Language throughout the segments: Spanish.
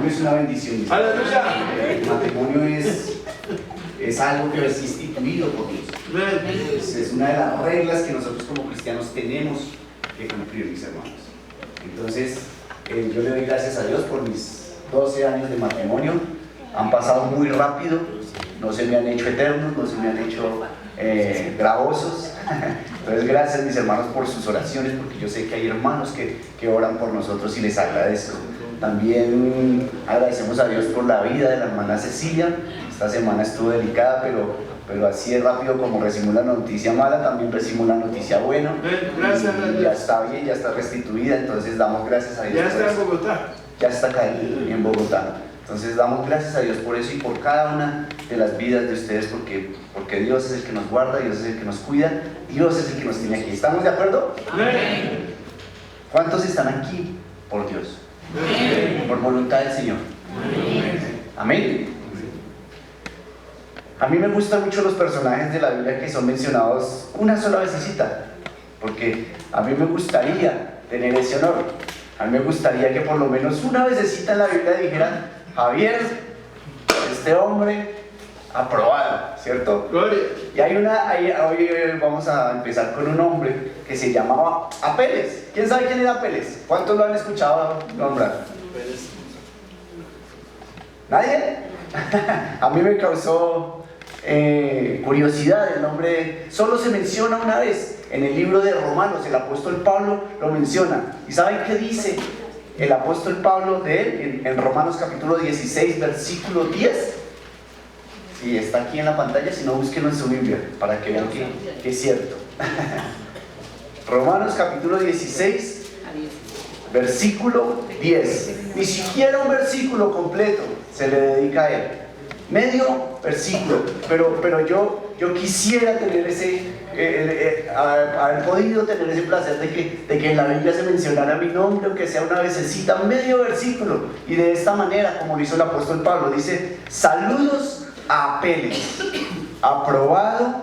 matrimonio es una bendición. ¡Aleluya! El matrimonio es algo que es instituido por Dios. Es una de las reglas que nosotros como cristianos tenemos que cumplir, mis hermanos. Entonces, yo le doy gracias a Dios por mis 12 años de matrimonio. Han pasado muy rápido, no se me han hecho eternos, no se me han hecho gravosos. Entonces, gracias, mis hermanos, por sus oraciones, porque yo sé que hay hermanos que oran por nosotros y les agradezco. También agradecemos a Dios por la vida de la hermana Cecilia. Esta semana estuvo delicada, pero así de rápido como recibimos la noticia mala, también recibimos la noticia buena. Gracias a Dios. Ya está bien, ya está restituida, entonces damos gracias a Dios. Ya está en Bogotá. Ya está acá en Bogotá. Entonces damos gracias a Dios por eso y por cada una de las vidas de ustedes, porque Dios es el que nos guarda, Dios es el que nos cuida, Dios es el que nos tiene aquí. ¿Estamos de acuerdo? Amén. ¿Cuántos están aquí por Dios? Amén. Por voluntad del Señor. Amén. A mí me gustan mucho los personajes de la Biblia que son mencionados una sola vecesita, porque a mí me gustaría tener ese honor. A mí me gustaría que por lo menos una vecesita en la Biblia dijeran: Javier, este hombre aprobado, ¿cierto? Gloria. Y hoy vamos a empezar con un hombre que se llamaba Apeles. ¿Quién sabe quién era Apeles? ¿Cuántos lo han escuchado nombrar? ¿Nadie? A mí me causó curiosidad el nombre. Solo se menciona una vez en el libro de Romanos. El apóstol Pablo lo menciona. ¿Y saben qué dice el apóstol Pablo de él en Romanos capítulo 16 versículo 10? Sí, está aquí en la pantalla, si no búsquenlo en su Biblia para que vean que es cierto. Romanos capítulo 16 versículo 10. Ni siquiera un versículo completo se le dedica a él, medio versículo, pero yo quisiera tener haber podido tener ese placer de que en la Biblia se mencionara mi nombre, aunque sea una vecesita, medio versículo, y de esta manera, como lo hizo el apóstol Pablo, dice: saludos a Apeles, aprobado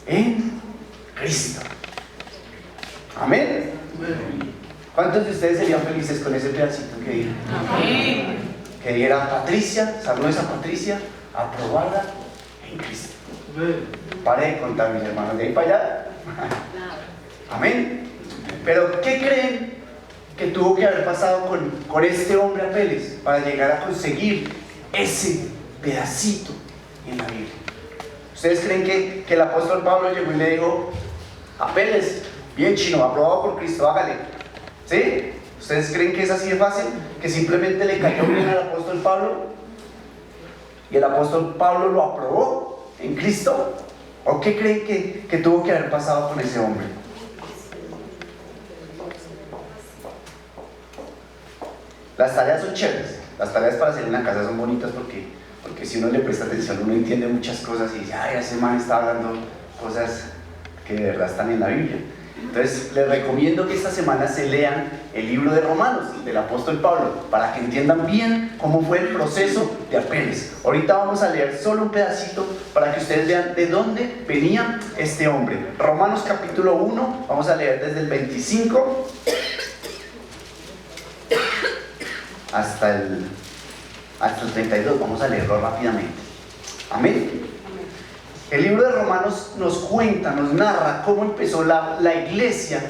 en Cristo. Amén. ¿Cuántos de ustedes serían felices con ese pedacito que dijo? Amén. Que diera Patricia, saludos a Patricia, aprobada en Cristo. Pare de contar, mis hermanos, de ahí para allá. Amén. Pero ¿qué creen que tuvo que haber pasado con este hombre Apeles para llegar a conseguir ese pedacito en la Biblia? ¿Ustedes creen que el apóstol Pablo llegó y le dijo: Apeles, bien chino, aprobado por Cristo, hágale? ¿Sí? ¿Ustedes creen que es así de fácil? ¿Que simplemente le cayó bien al apóstol Pablo y el apóstol Pablo lo aprobó en Cristo? ¿O qué creen que tuvo que haber pasado con ese hombre? Las tareas son chéveres. Las tareas para hacer en la casa son bonitas porque si uno le presta atención, uno entiende muchas cosas y dice: ay, ese man está hablando cosas que de verdad están en la Biblia. Entonces les recomiendo que esta semana se lean el libro de Romanos del apóstol Pablo para que entiendan bien cómo fue el proceso de Apeles. Ahorita vamos a leer solo un pedacito para que ustedes vean de dónde venía este hombre. Romanos capítulo 1, vamos a leer desde el 25 hasta el 32, vamos a leerlo rápidamente. Amén. El libro de Romanos nos cuenta, nos narra cómo empezó la iglesia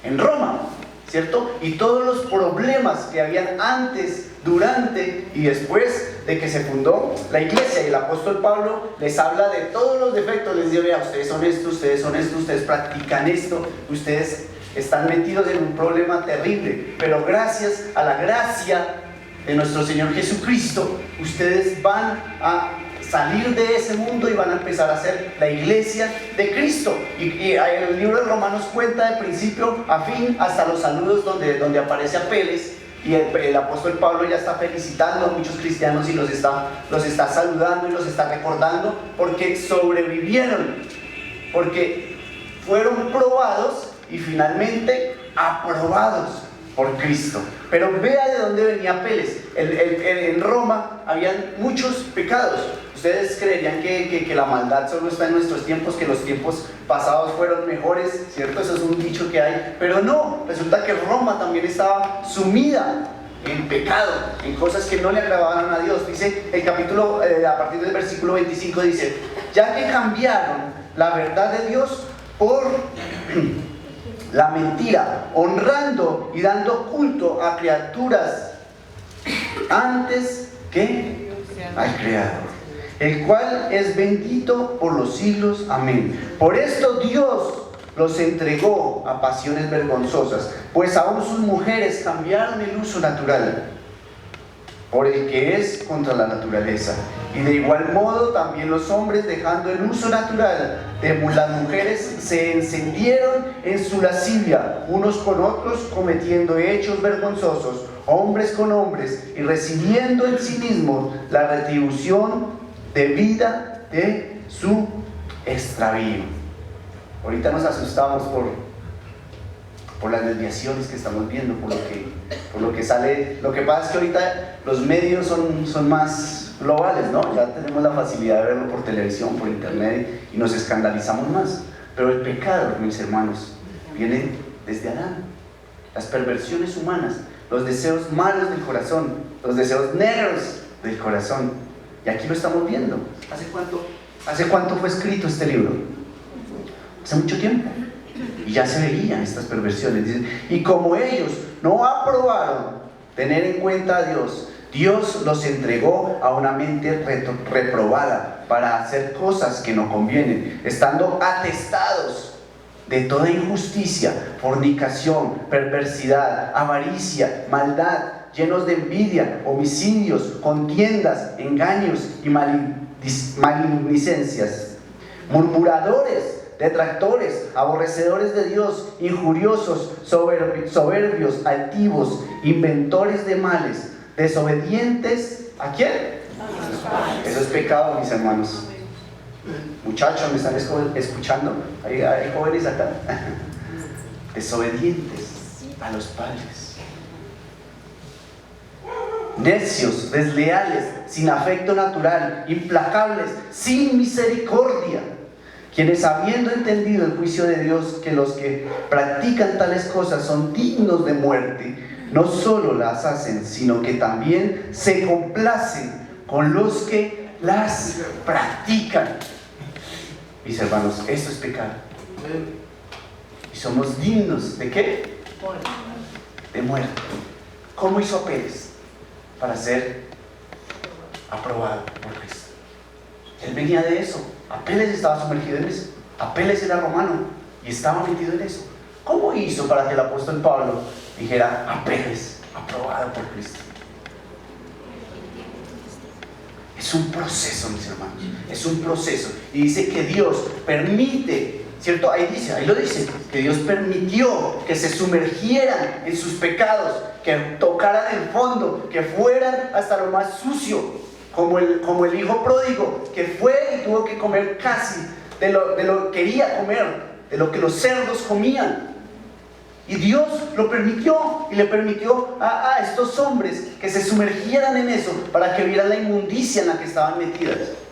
en Roma, ¿cierto? Y todos los problemas que habían antes, durante y después de que se fundó la iglesia. Y el apóstol Pablo les habla de todos los defectos, les dice: vea, ustedes son esto, ustedes practican esto, ustedes están metidos en un problema terrible, pero gracias a la gracia de nuestro Señor Jesucristo, ustedes van a salir de ese mundo y van a empezar a ser la iglesia de Cristo. Y el libro de Romanos cuenta de principio a fin, hasta los saludos donde aparece Apeles, y el apóstol Pablo ya está felicitando a muchos cristianos y los está saludando y los está recordando porque sobrevivieron, porque fueron probados y finalmente aprobados por Cristo. Pero vea de dónde venía Apeles. En Roma habían muchos pecados. Ustedes creerían que la maldad solo está en nuestros tiempos, que los tiempos pasados fueron mejores, ¿cierto? Eso es un dicho que hay. Pero no, resulta que Roma también estaba sumida en pecado, en cosas que no le agradaban a Dios. Dice el capítulo, a partir del versículo 25 dice: ya que cambiaron la verdad de Dios por la mentira, honrando y dando culto a criaturas antes que al Creador, el cual es bendito por los siglos. Amén. Por esto Dios los entregó a pasiones vergonzosas, pues aún sus mujeres cambiaron el uso natural por el que es contra la naturaleza. Y de igual modo también los hombres, dejando el uso natural de las mujeres, se encendieron en su lascivia unos con otros, cometiendo hechos vergonzosos, hombres con hombres, y recibiendo en sí mismos la retribución debida de su extravío. Ahorita nos asustamos por las desviaciones que estamos viendo, por lo que sale. Lo que pasa es que ahorita los medios son más globales, ¿no? Ya tenemos la facilidad de verlo por televisión, por internet, y nos escandalizamos más. Pero el pecado, mis hermanos, viene desde Adán. Las perversiones humanas, los deseos malos del corazón, los deseos negros del corazón. Y aquí lo estamos viendo. ¿Hace cuánto fue escrito este libro? Hace mucho tiempo. Y ya se veían estas perversiones. Dicen, y como ellos no aprobaron tener en cuenta a Dios, Dios los entregó a una mente reprobada para hacer cosas que no convienen, estando atestados de toda injusticia, fornicación, perversidad, avaricia, maldad, llenos de envidia, homicidios, contiendas, engaños y maledicencias, murmuradores, detractores, aborrecedores de Dios, injuriosos, soberbios, altivos, inventores de males, desobedientes. ¿A quién? Eso es pecado, mis hermanos. Muchachos, ¿me están escuchando? ¿Hay jóvenes acá? Desobedientes a los padres, necios, desleales, sin afecto natural, implacables, sin misericordia, quienes, habiendo entendido el juicio de Dios, que los que practican tales cosas son dignos de muerte, no solo las hacen, sino que también se complacen con los que las practican. Mis hermanos, esto es pecado. Y somos dignos ¿de qué? De muerte. ¿Cómo hizo Pérez para ser aprobado por Cristo? Él venía de eso. Apeles estaba sumergido en eso. Apeles era romano y estaba metido en eso. ¿Cómo hizo para que el apóstol Pablo dijera: Apeles, aprobado por Cristo? Es un proceso, mis hermanos. Es un proceso. Y dice que Dios permite, ¿cierto? Ahí lo dice, que Dios permitió que se sumergieran en sus pecados, que tocaran el fondo, que fueran hasta lo más sucio. Como el hijo pródigo, que fue y tuvo que comer casi de lo que quería comer, de lo que los cerdos comían. Y Dios lo permitió, y le permitió a estos hombres que se sumergieran en eso, para que vieran la inmundicia en la que estaban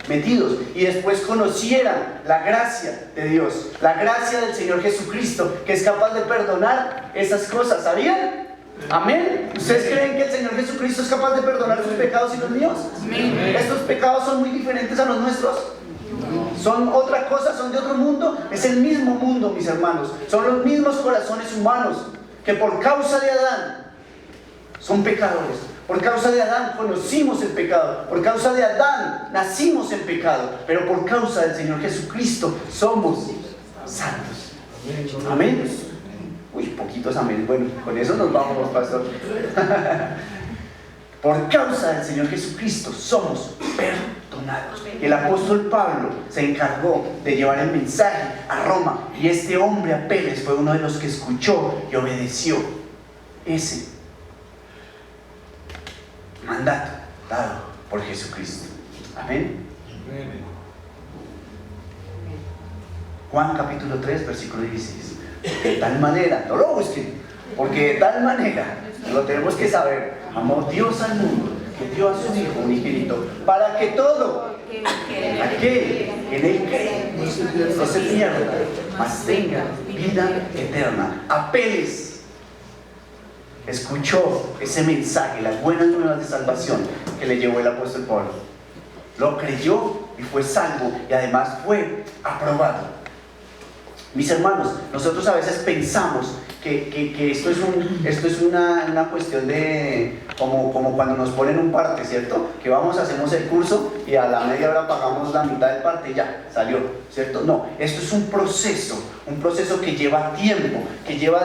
metidos, y después conocieran la gracia de Dios, la gracia del Señor Jesucristo, que es capaz de perdonar esas cosas. ¿Sabían? Amén. ¿Ustedes creen que el Señor Jesucristo es capaz de perdonar sus pecados y los míos? Amén. ¿Estos pecados son muy diferentes a los nuestros? ¿Son otra cosa? ¿Son de otro mundo? Es el mismo mundo, mis hermanos. Son los mismos corazones humanos que por causa de Adán son pecadores. Por causa de Adán conocimos el pecado. Por causa de Adán nacimos en pecado. Pero por causa del Señor Jesucristo somos santos. Amén. Uy, poquitos amén. Bueno, con eso nos vamos, pastor. Por causa del Señor Jesucristo somos perdonados. El apóstol Pablo se encargó de llevar el mensaje a Roma, y este hombre, Apeles, fue uno de los que escuchó y obedeció ese mandato dado por Jesucristo. Amén. Juan capítulo 3, versículo 16. De tal manera, no lo busquen, porque de tal manera, lo tenemos que saber, amó Dios al mundo, que dio a su Hijo unigénito, para que todo aquel en él cree no se pierda, mas tenga vida eterna. Apeles escuchó ese mensaje, las buenas nuevas de salvación que le llevó el apóstol Pablo. Lo creyó y fue salvo y además fue aprobado. Mis hermanos, nosotros a veces pensamos que esto es una cuestión de como cuando nos ponen un parte, ¿cierto? Que vamos, hacemos el curso y a la media hora pagamos la mitad del parte y ya, salió, ¿cierto? No, esto es un proceso que lleva tiempo, que lleva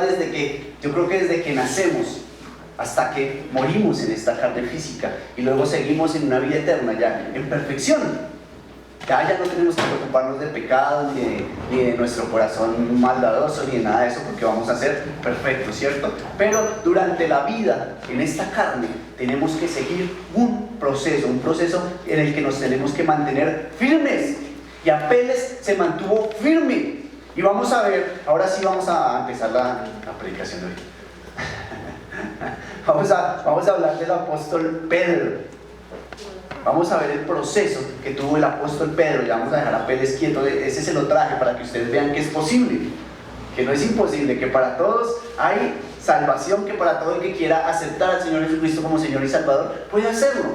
yo creo que desde que nacemos hasta que morimos en esta carne física y luego seguimos en una vida eterna ya en perfección. Ya no tenemos que preocuparnos de pecados, ni de nuestro corazón maldadoso, ni de nada de eso, porque vamos a ser perfectos, ¿cierto? Pero durante la vida, en esta carne, tenemos que seguir un proceso en el que nos tenemos que mantener firmes. Y Apeles se mantuvo firme. Y vamos a ver, ahora sí vamos a empezar la predicación de hoy. Vamos a hablar del apóstol Pedro. Vamos a ver el proceso que tuvo el apóstol Pedro. Ya vamos a dejar a Apeles quieto. Ese se lo traje para que ustedes vean que es posible, que no es imposible, que para todos hay salvación, que para todo el que quiera aceptar al Señor Jesucristo como Señor y Salvador puede hacerlo.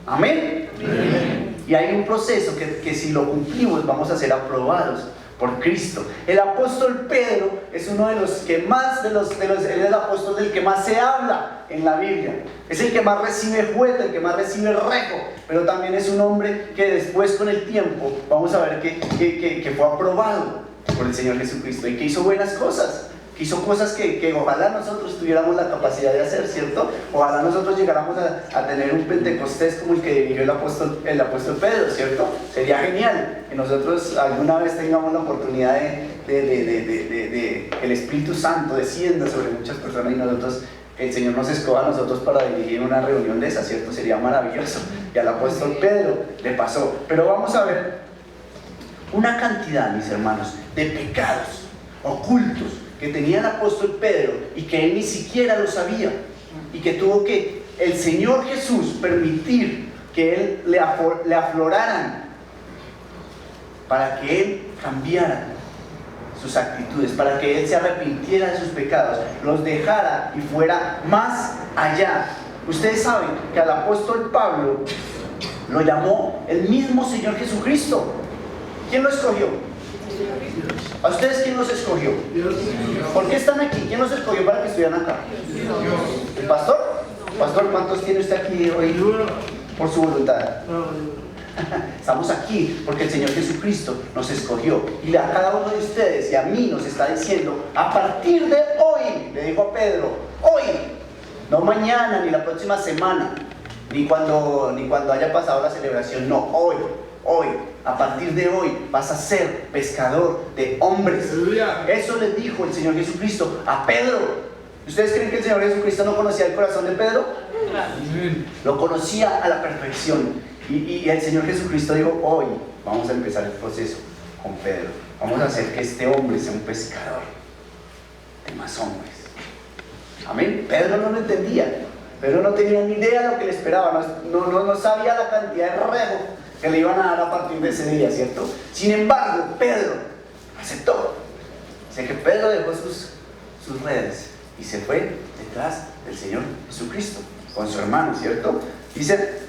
Amén. Amén. Y hay un proceso que si lo cumplimos vamos a ser aprobados por Cristo. El apóstol Pedro es uno de los que más, él es el apóstol del que más se habla en la Biblia. Es el que más recibe fuerte, el que más recibe rejo, pero también es un hombre que después con el tiempo vamos a ver que fue aprobado por el Señor Jesucristo y que hizo buenas cosas. Que hizo cosas que ojalá nosotros tuviéramos la capacidad de hacer, ¿cierto? Ojalá nosotros llegáramos a tener un Pentecostés como el que dirigió el apóstol Pedro, ¿cierto? Sería genial que nosotros alguna vez tengamos la oportunidad de que el Espíritu Santo descienda sobre muchas personas y nosotros, el Señor nos escoja a nosotros para dirigir una reunión de esa, ¿cierto? Sería maravilloso. Y al apóstol Pedro le pasó. Pero vamos a ver una cantidad, mis hermanos, de pecados ocultos que tenía el apóstol Pedro y que él ni siquiera lo sabía y que tuvo que el Señor Jesús permitir que él le afloraran para que él cambiara sus actitudes, para que él se arrepintiera de sus pecados, los dejara y fuera más allá. Ustedes saben que al apóstol Pablo lo llamó el mismo Señor Jesucristo. ¿Quién lo escogió? ¿A ustedes quién los escogió? ¿Por qué están aquí? ¿Quién los escogió para que estuvieran acá? ¿El pastor? Pastor, ¿cuántos tiene usted aquí hoy por su voluntad? Estamos aquí porque el Señor Jesucristo nos escogió y a cada uno de ustedes y a mí nos está diciendo: a partir de hoy, le dijo a Pedro, hoy, no mañana ni la próxima semana, ni cuando haya pasado la celebración, no, hoy, a partir de hoy vas a ser pescador de hombres. Eso le dijo el Señor Jesucristo a Pedro. ¿Ustedes creen que el Señor Jesucristo no conocía el corazón de Pedro? Lo conocía a la perfección. Y el Señor Jesucristo dijo: hoy vamos a empezar el proceso con Pedro. Vamos a hacer que este hombre sea un pescador de más hombres. Amén. Pedro no lo entendía. Pedro no tenía ni idea de lo que le esperaba. No sabía la cantidad de rejo que le iban a dar a partir de ese día, ¿cierto? Sin embargo, Pedro aceptó. Sé que Pedro dejó sus redes y se fue detrás del Señor Jesucristo con su hermano, ¿cierto? Dice,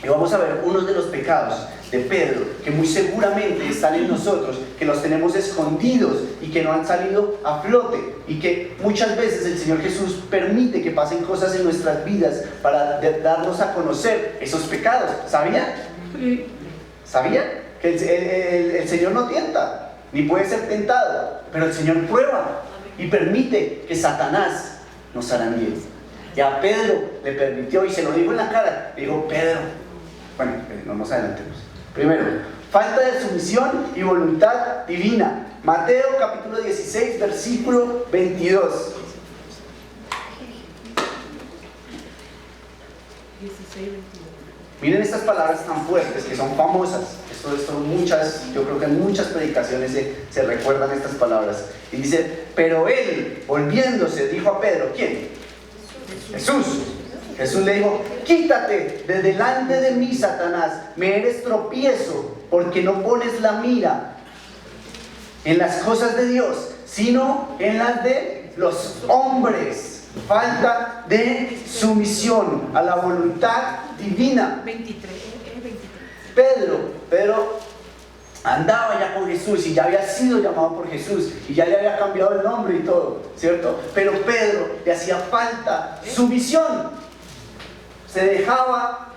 y vamos a ver unos de los pecados de Pedro que muy seguramente están en nosotros, que los tenemos escondidos y que no han salido a flote, y que muchas veces el Señor Jesús permite que pasen cosas en nuestras vidas para darnos a conocer esos pecados. ¿Sabía? ¿Sabía? Que el Señor no tienta, ni puede ser tentado, pero el Señor prueba y permite que Satanás nos aramie. Y a Pedro le permitió, y se lo dijo en la cara, le dijo: Pedro, bueno, no nos adelantemos. Primero, falta de sumisión y voluntad divina. Mateo capítulo 16, versículo 22. 16-22. Miren estas palabras tan fuertes que son famosas. Yo creo que en muchas predicaciones se recuerdan estas palabras. Y dice: pero él, volviéndose, dijo a Pedro, ¿quién? Jesús le dijo: quítate de delante de mí, Satanás, me eres tropiezo, porque no pones la mira en las cosas de Dios, sino en las de los hombres. Falta de sumisión a la voluntad divina. 23. Pedro andaba ya con Jesús y ya había sido llamado por Jesús y ya le había cambiado el nombre y todo, ¿cierto? Pero Pedro le hacía falta sumisión. Se dejaba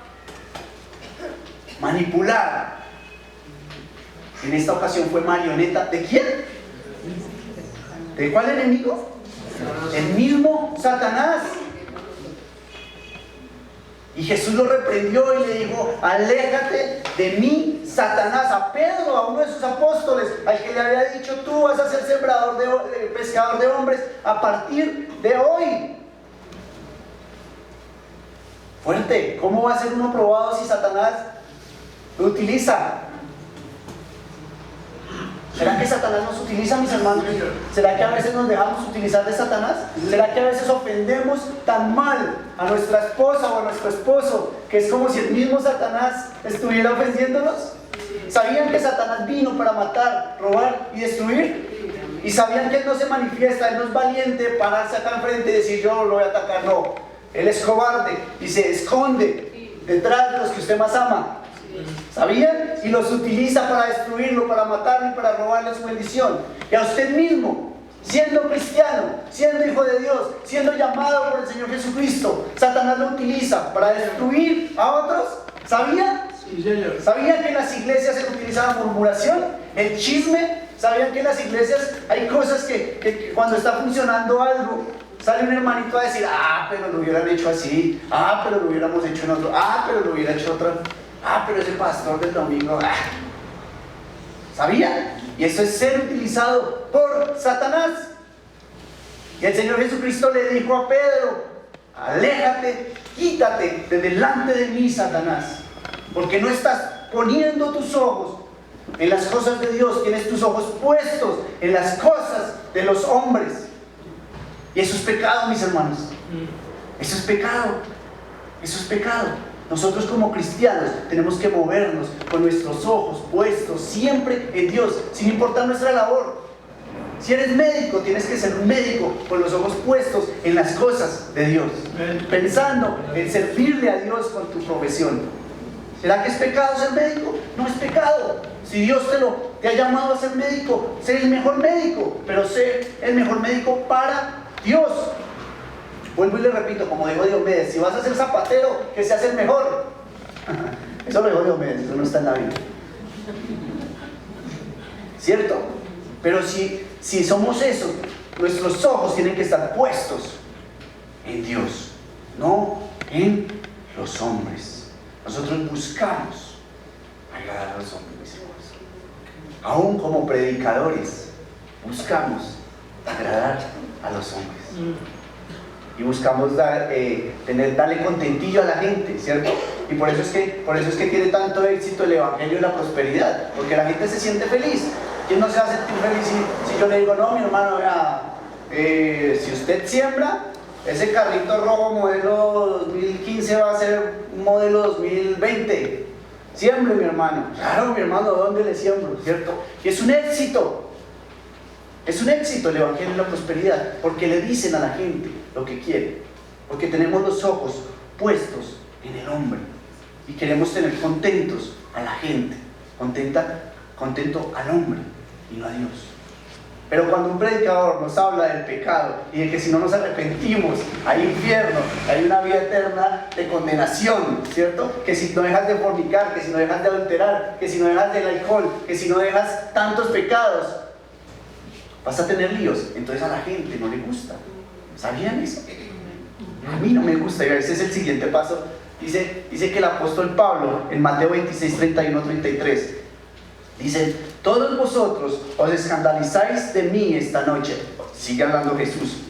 manipular. En esta ocasión fue marioneta. ¿De quién? ¿De cuál enemigo? El mismo Satanás. Y Jesús lo reprendió y le dijo: aléjate de mí, Satanás. A Pedro, a uno de sus apóstoles, al que le había dicho: tú vas a ser pescador de hombres a partir de hoy. Fuerte. ¿Cómo va a ser uno probado si Satanás lo utiliza? ¿Será que Satanás nos utiliza, mis hermanos? ¿Será que a veces nos dejamos utilizar de Satanás? ¿Será que a veces ofendemos tan mal a nuestra esposa o a nuestro esposo que es como si el mismo Satanás estuviera ofendiéndonos? ¿Sabían que Satanás vino para matar, robar y destruir? ¿Y sabían que Él no se manifiesta, Él no es valiente pararse acá enfrente y decir: yo lo voy a atacar? No, Él es cobarde y se esconde detrás de los que usted más ama. ¿Sabían? Y los utiliza para destruirlo, para matarlo y para robarle su bendición. Y a usted mismo, siendo cristiano, siendo hijo de Dios, siendo llamado por el Señor Jesucristo, Satanás lo utiliza para destruir a otros. ¿Sabían? Sí, señor. ¿Sabían que en las iglesias se utiliza la murmuración, el chisme? ¿Sabían que en las iglesias hay cosas que cuando está funcionando algo, sale un hermanito a decir: ah, pero lo hubieran hecho así, ah, pero lo hubiéramos hecho en otro, ah, pero lo hubiera hecho otra, ah, pero ese pastor del domingo, ah. ¿Sabían? Y eso es ser utilizado por Satanás. Y el Señor Jesucristo le dijo a Pedro: aléjate, quítate de delante de mí, Satanás, porque no estás poniendo tus ojos en las cosas de Dios, tienes tus ojos puestos en las cosas de los hombres. Y eso es pecado, mis hermanos. Eso es pecado. Eso es pecado. Nosotros como cristianos tenemos que movernos con nuestros ojos puestos siempre en Dios, sin importar nuestra labor. Si eres médico, tienes que ser un médico con los ojos puestos en las cosas de Dios, pensando en servirle a Dios con tu profesión. ¿Será que es pecado ser médico? No es pecado. Si Dios te ha llamado a ser médico, sé el mejor médico, pero sé el mejor médico para Dios. Vuelvo y le repito, como dijo Diomedes: si vas a ser zapatero, que seas el mejor. Eso lo dijo Diomedes, eso no está en la Biblia. ¿Cierto? Pero si somos eso, nuestros ojos tienen que estar puestos en Dios, no en los hombres. Nosotros buscamos agradar a los hombres, mis hermanos. Aún como predicadores, buscamos agradar a los hombres. Y buscamos darle contentillo a la gente, ¿cierto? Y por eso es que tiene tanto éxito el evangelio y la prosperidad, porque la gente se siente feliz. ¿Quién no se va a sentir feliz si yo le digo: no, mi hermano, vea, si usted siembra, ese carrito rojo modelo 2015 va a ser un modelo 2020? Siembre, mi hermano. Claro, mi hermano, ¿dónde le siembro? ¿Cierto? Y es un éxito. Es un éxito el evangelio y la prosperidad, porque le dicen a la gente lo que quiere, porque tenemos los ojos puestos en el hombre y queremos tener contentos a la gente, contento al hombre y no a Dios. Pero cuando un predicador nos habla del pecado y de que si no nos arrepentimos hay infierno, hay una vida eterna de condenación, ¿cierto? Que si no dejas de fornicar, que si no dejas de adulterar, que si no dejas del alcohol, que si no dejas tantos pecados, vas a tener líos. Entonces a la gente no le gusta. ¿Sabían eso? A mí no me gusta. Y ese es el siguiente paso. Dice que el apóstol Pablo en Mateo 26, 31, 33 dice: todos vosotros os escandalizáis de mí esta noche. Sigue hablando Jesús.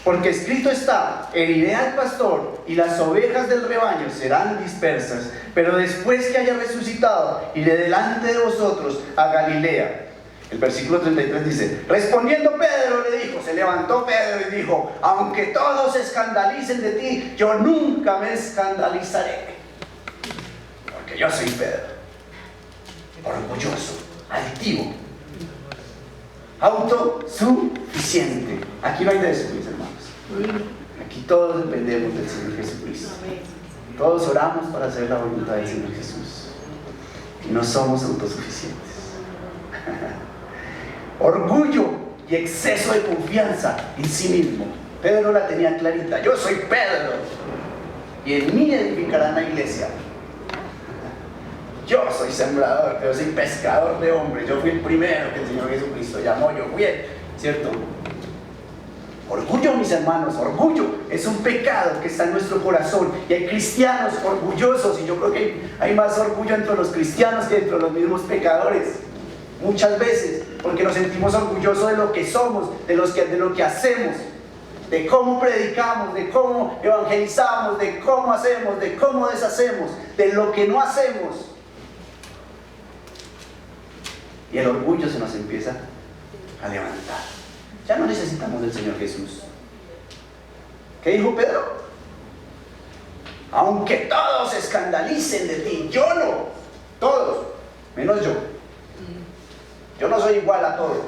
Porque escrito está: heriré al pastor y las ovejas del rebaño serán dispersas. Pero después que haya resucitado, iré delante de vosotros a Galilea. El versículo 33 dice: respondiendo Pedro le dijo, se levantó Pedro y dijo: aunque todos se escandalicen de ti, yo nunca me escandalizaré. Porque yo soy Pedro, orgulloso, altivo. autosuficiente. Aquí no hay de eso, mis hermanos. Aquí todos dependemos del Señor Jesucristo. Todos oramos para hacer la voluntad del Señor Jesús. Y no somos autosuficientes. Orgullo y exceso de confianza en sí mismo. Pedro la tenía clarita. Yo soy Pedro, y en mí edificarán la iglesia. Yo soy sembrador, yo soy pescador de hombres. Yo fui el primero que el Señor Jesucristo llamó. Yo fui él, ¿cierto? Orgullo, mis hermanos, orgullo es un pecado que está en nuestro corazón. Y hay cristianos orgullosos, y yo creo que hay más orgullo entre los cristianos que entre los mismos pecadores. Muchas veces, porque nos sentimos orgullosos de lo que somos, de lo que hacemos, de cómo predicamos, de cómo evangelizamos, de cómo hacemos, de cómo deshacemos, de lo que no hacemos. Y el orgullo se nos empieza a levantar. Ya no necesitamos del Señor Jesús. ¿Qué dijo Pedro? Aunque todos se escandalicen de ti, yo no. Todos, menos yo. Yo no soy igual a todos.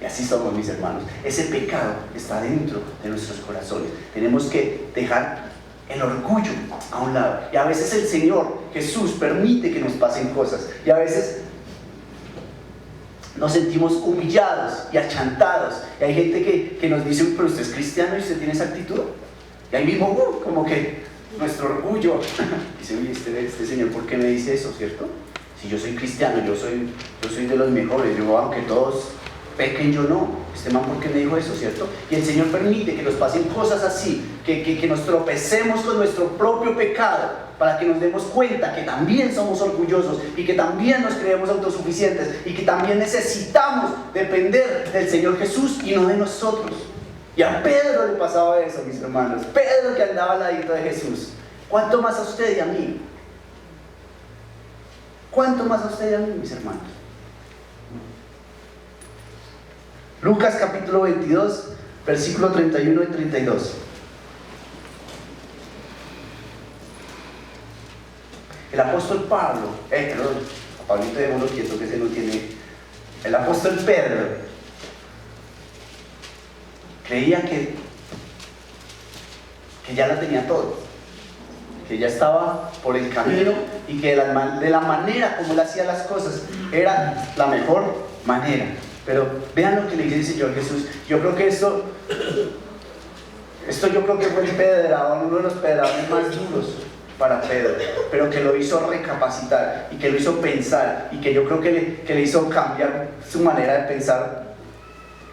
Y así somos, mis hermanos. Ese pecado está dentro de nuestros corazones. Tenemos que dejar el orgullo a un lado. Y a veces el Señor Jesús permite que nos pasen cosas. Y a veces nos sentimos humillados y achantados. Y hay gente que nos dice, pero usted es cristiano y usted tiene esa actitud. Y ahí mismo, como que nuestro orgullo dice, oye, este Señor, ¿por qué me dice eso, cierto? Si yo soy cristiano, yo soy de los mejores. Yo, aunque todos pequen, yo no. Este man, ¿por qué me dijo eso, cierto? Y el Señor permite que nos pasen cosas así, que nos tropecemos con nuestro propio pecado, para que nos demos cuenta que también somos orgullosos y que también nos creemos autosuficientes y que también necesitamos depender del Señor Jesús y no de nosotros. Y a Pedro le pasaba eso, mis hermanos. Pedro, que andaba al ladito de Jesús. ¿Cuánto más a usted y a mí? ¿Cuánto más a usted y a mí, mis hermanos? Lucas capítulo 22, versículo 31 y 32. El apóstol Pablo, a Pablito démoslo quieto, que ese no tiene. El apóstol Pedro creía que ya lo tenía todo, que ya estaba por el camino y que de la manera como él hacía las cosas era la mejor manera. Pero vean lo que le dice el Señor Jesús. Yo creo que esto yo creo que fue el pedrador, uno de los pedradores más duros para Pedro, pero que lo hizo recapacitar y que lo hizo pensar y que yo creo que le hizo cambiar su manera de pensar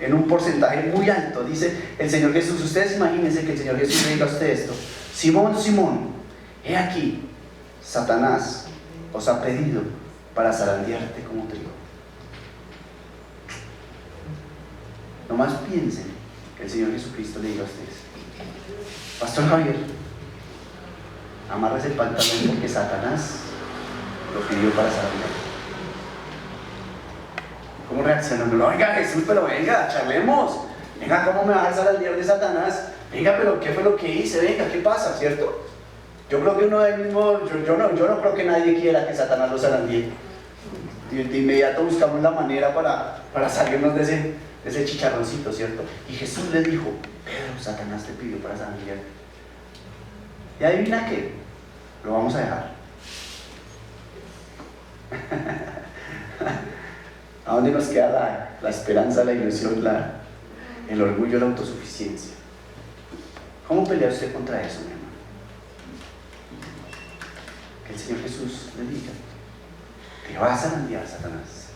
en un porcentaje muy alto. Dice el Señor Jesús, ustedes imagínense que el Señor Jesús le diga a usted esto: Simón, Simón, he aquí, Satanás os ha pedido para zarandearte como trigo. Nomás piensen que el Señor Jesucristo le diga a ustedes: Pastor Javier, amarres el pantalón porque Satanás lo pidió para zarandearte. ¿Cómo reaccionan? No, venga Jesús, pero venga, charlemos. Venga, ¿cómo me vas a zarandear de Satanás? Venga, pero ¿qué fue lo que hice? Venga, ¿qué pasa? ¿Cierto? Yo creo que uno del mismo, yo no creo que nadie quiera que Satanás lo zarandee. De inmediato buscamos la manera para salirnos de ese chicharroncito, ¿cierto? Y Jesús le dijo: Pedro, Satanás te pidió para zarandearte. ¿Y adivina qué? Lo vamos a dejar. ¿A dónde nos queda la esperanza, la ilusión, el orgullo, la autosuficiencia? ¿Cómo pelea usted contra eso, mi hermano? Que el Señor Jesús le diga: te vas a zarandear, Satanás.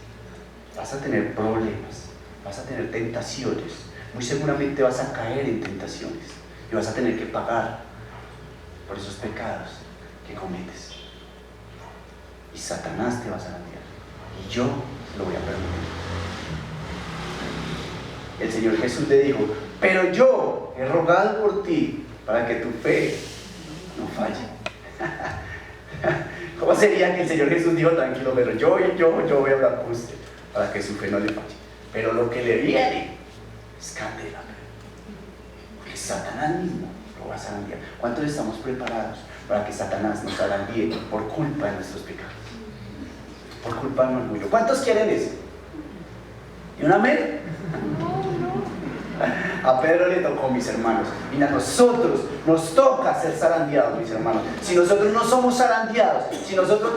Vas a tener problemas, vas a tener tentaciones. Muy seguramente vas a caer en tentaciones y vas a tener que pagar por esos pecados que cometes. Y Satanás te va a zarandear. Y yo lo voy a permitir. El Señor Jesús le dijo: pero yo he rogado por ti para que tu fe no falle. ¿Cómo sería que el Señor Jesús dijo: tranquilo, pero yo voy a hablar por usted para que su fe no le falle? Pero lo que le viene es candela, porque Satanás mismo lo va a zarandear. ¿Cuántos estamos preparados para que Satanás nos zarandee por culpa de nuestros pecados? Por culpa del orgullo. ¿Cuántos quieren eso? ¿Y un amén? A Pedro le tocó, mis hermanos. Y a nosotros nos toca ser zarandeados, mis hermanos. Si nosotros no somos zarandeados, si nosotros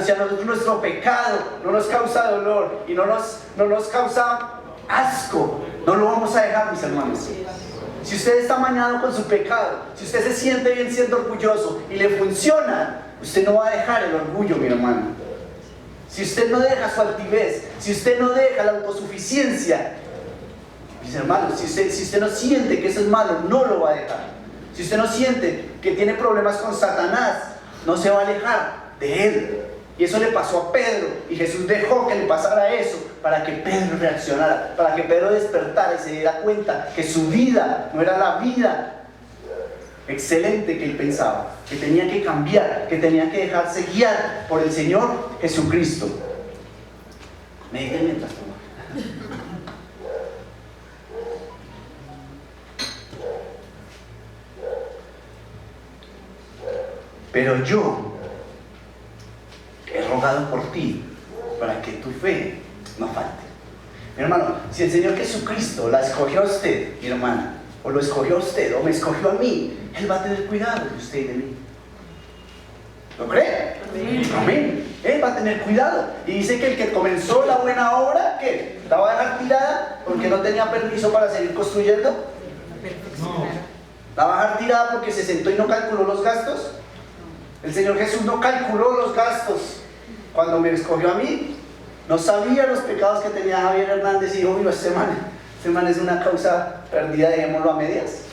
si a nosotros nuestro pecado no nos causa dolor y no nos causa asco, no lo vamos a dejar, mis hermanos. Si usted está mañado con su pecado, si usted se siente bien siendo orgulloso y le funciona, usted no va a dejar el orgullo, mi hermano. Si usted no deja su altivez, si usted no deja la autosuficiencia, mis hermanos, si usted no siente que eso es malo, no lo va a dejar. Si usted no siente que tiene problemas con Satanás, no se va a alejar de él. Y eso le pasó a Pedro, y Jesús dejó que le pasara eso para que Pedro reaccionara, para que Pedro despertara y se diera cuenta que su vida no era la vida excelente que él pensaba, que tenía que cambiar, que tenía que dejarse guiar por el Señor Jesucristo. Mediten mientras tomo. Pero yo he rogado por ti para que tu fe no falte. Mi hermano, si el Señor Jesucristo la escogió a usted, mi hermana, o lo escogió a usted, o me escogió a mí, Él va a tener cuidado de usted y de mí. ¿Lo cree? Amén. Amén. Él va a tener cuidado. Y dice que el que comenzó la buena obra, ¿qué? ¿La va a dejar tirada porque no tenía permiso para seguir construyendo? No. ¿La va a dejar tirada porque se sentó y no calculó los gastos? El Señor Jesús no calculó los gastos cuando me escogió a mí. No sabía los pecados que tenía Javier Hernández y dijo, mira, este man es una causa perdida, dejémoslo a medias.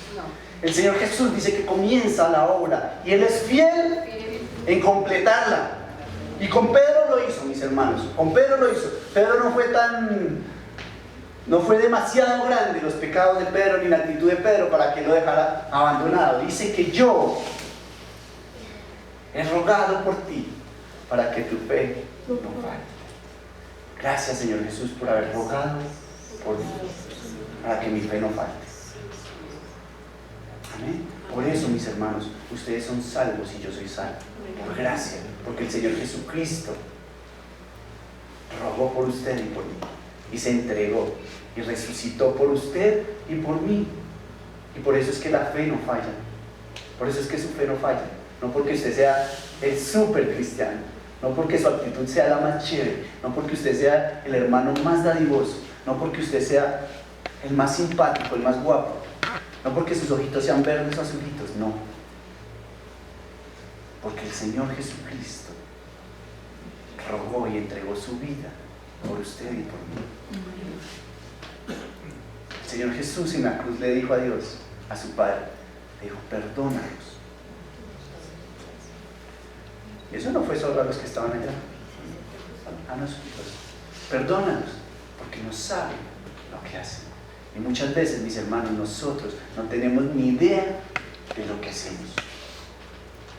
El Señor Jesús dice que comienza la obra y Él es fiel en completarla. Y con Pedro lo hizo, mis hermanos. Con Pedro lo hizo. Pedro no fue demasiado grande los pecados de Pedro ni la actitud de Pedro para que lo dejara abandonado. Dice que yo he rogado por ti para que tu fe no falte. Gracias, Señor Jesús, por haber rogado por mí, para que mi fe no falte. Amén. Por eso, mis hermanos, ustedes son salvos y yo soy salvo. Por gracia, porque el Señor Jesucristo rogó por usted y por mí, y se entregó y resucitó por usted y por mí. Y por eso es que la fe no falla. Por eso es que su fe no falla. No porque usted sea el súper cristiano, no porque su actitud sea la más chévere, no porque usted sea el hermano más dadivoso, no porque usted sea el más simpático, el más guapo, no porque sus ojitos sean verdes o azulitos, no. Porque el Señor Jesucristo rogó y entregó su vida por usted y por mí. El Señor Jesús en la cruz le dijo a Dios, a su Padre, le dijo, perdónalos. Y eso no fue solo a los que estaban allá, a nosotros. Perdónalos, porque no saben lo que hacen. Y muchas veces, mis hermanos, nosotros no tenemos ni idea de lo que hacemos.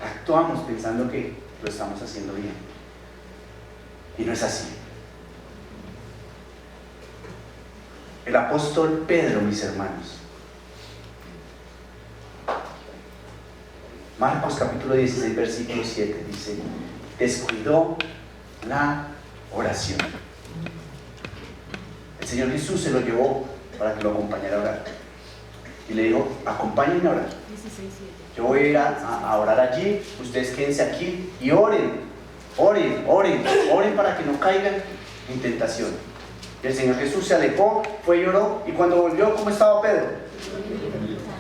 Actuamos pensando que lo estamos haciendo bien. Y no es así. El apóstol Pedro, mis hermanos, Marcos capítulo 16, versículo 7 dice, descuidó la oración. El Señor Jesús se lo llevó para que lo acompañara a orar. Y le dijo, acompáñenme a orar. Yo voy a ir a orar allí, ustedes quédense aquí y oren para que no caigan en tentación. Y el Señor Jesús se alejó, fue y oró, y cuando volvió, ¿cómo estaba Pedro?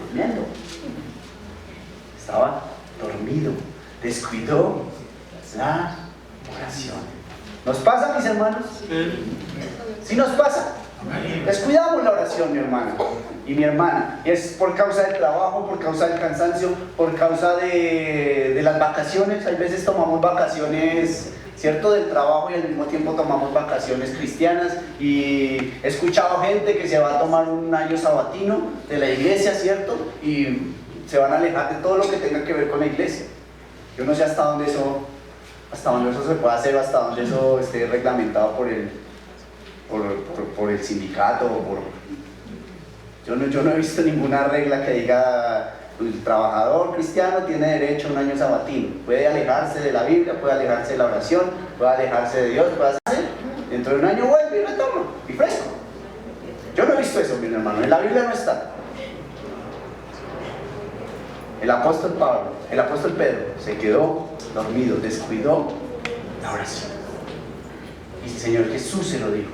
Durmiendo. Estaba dormido, descuidó la oración. ¿Nos pasa, mis hermanos? ¿Sí nos pasa? Descuidamos la oración, mi hermano y mi hermana. Y es por causa del trabajo, por causa del cansancio, por causa de las vacaciones. Hay veces tomamos vacaciones, ¿cierto?, del trabajo y al mismo tiempo tomamos vacaciones cristianas. Y he escuchado gente que se va a tomar un año sabatino de la iglesia, ¿cierto? Y se van a alejar de todo lo que tenga que ver con la iglesia. Yo no sé hasta dónde eso se puede hacer, hasta dónde eso esté reglamentado por el sindicato. Yo no he visto ninguna regla que diga el trabajador cristiano tiene derecho a un año sabatino. Puede alejarse de la Biblia, puede alejarse de la oración, puede alejarse de Dios, puede hacer. Dentro de un año vuelve y retoma, y fresco. mi hermano. En la Biblia no está. El apóstol Pedro se quedó dormido, descuidó la oración. Y el Señor Jesús se lo dijo: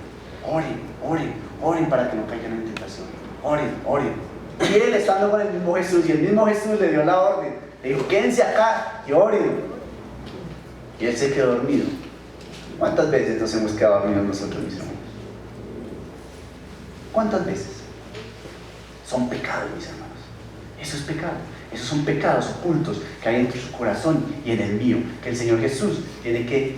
oren, oren, oren para que no caigan en tentación. Oren, oren. Y él estando con el mismo Jesús, y el mismo Jesús le dio la orden. Le dijo: quédense acá y oren. Y él se quedó dormido. ¿Cuántas veces nos hemos quedado dormidos nosotros, mis hermanos? ¿Cuántas veces? Son pecados, mis hermanos. Eso es pecado. Esos son pecados ocultos que hay en su corazón y en el mío, que el Señor Jesús tiene que